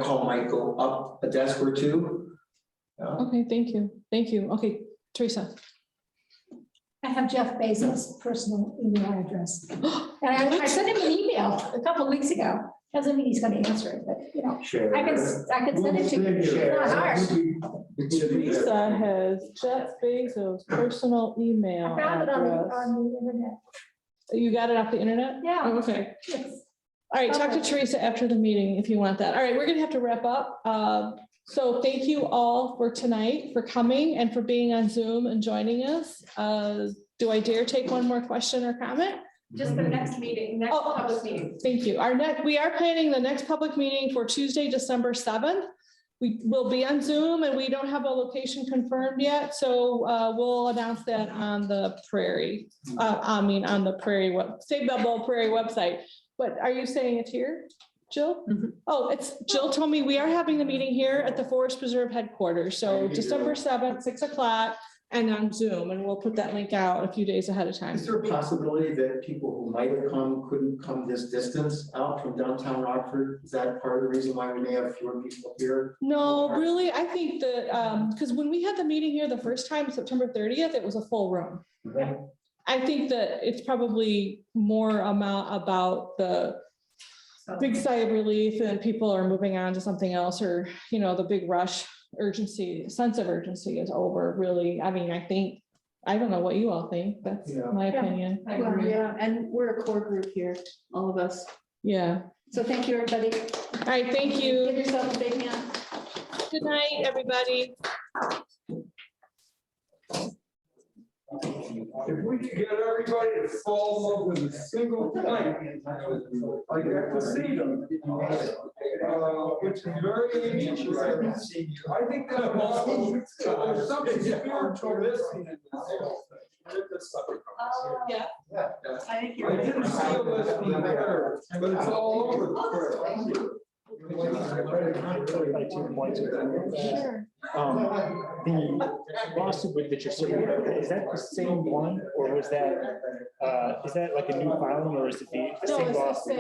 call might go up a desk or two. Okay, thank you. Thank you. Okay, Teresa. I have Jeff Bezos' personal email address. And I sent him an email a couple of weeks ago. Doesn't mean he's gonna answer it, but you know, I can send it to you. It's not hard. Teresa has Jeff Bezos' personal email I found it on address. the internet. You got it off the internet? Yeah. Oh, okay. Yes. All right, talk to Okay. Teresa after the meeting if you want that. All right, we're gonna have to wrap up. So thank you all for tonight, for coming and for being on Zoom and joining us. Do I dare take one more question or comment? Just the next meeting, next public meeting. Thank you. We are planning the next public meeting for Tuesday, December 7th. We will be on Zoom and we don't have a location confirmed yet, so we'll announce that on the Prairie. On the Prairie Bell Bowl Prairie website. But are you saying it's here, Jill? Oh, Jill told me we are having the meeting here at the Forest Preserve headquarters. So December 7th, 6 o'clock and on Zoom, and we'll put that link out a few days ahead of time. Is there a possibility that people who might have come couldn't come this distance out from downtown Rockford? Is that part of the reason why we may have fewer people here? No, really, I think that, because when we had the meeting here the first time, September 30th, it was a full room. I think that it's probably more about the big sigh of relief and people are moving on to something else, or, you know, the big rush sense of urgency is over, really. I mean, I don't know what you all think. That's my opinion. Yeah, and we're a core group here, all of us. Yeah. So thank you, everybody. All right, thank you. Give yourself a big hand. Good night, everybody. If we could get everybody to fall in love with a single thing, I get to see them. Which is very interesting. I think that there's something spiritual missing in this. Yeah. I didn't feel this before, but it's all over the place. Sure. The lawsuit that you're serving, is that the same one, or was that, is that like a new filing, or is it the No, same it's the lawsuit? same.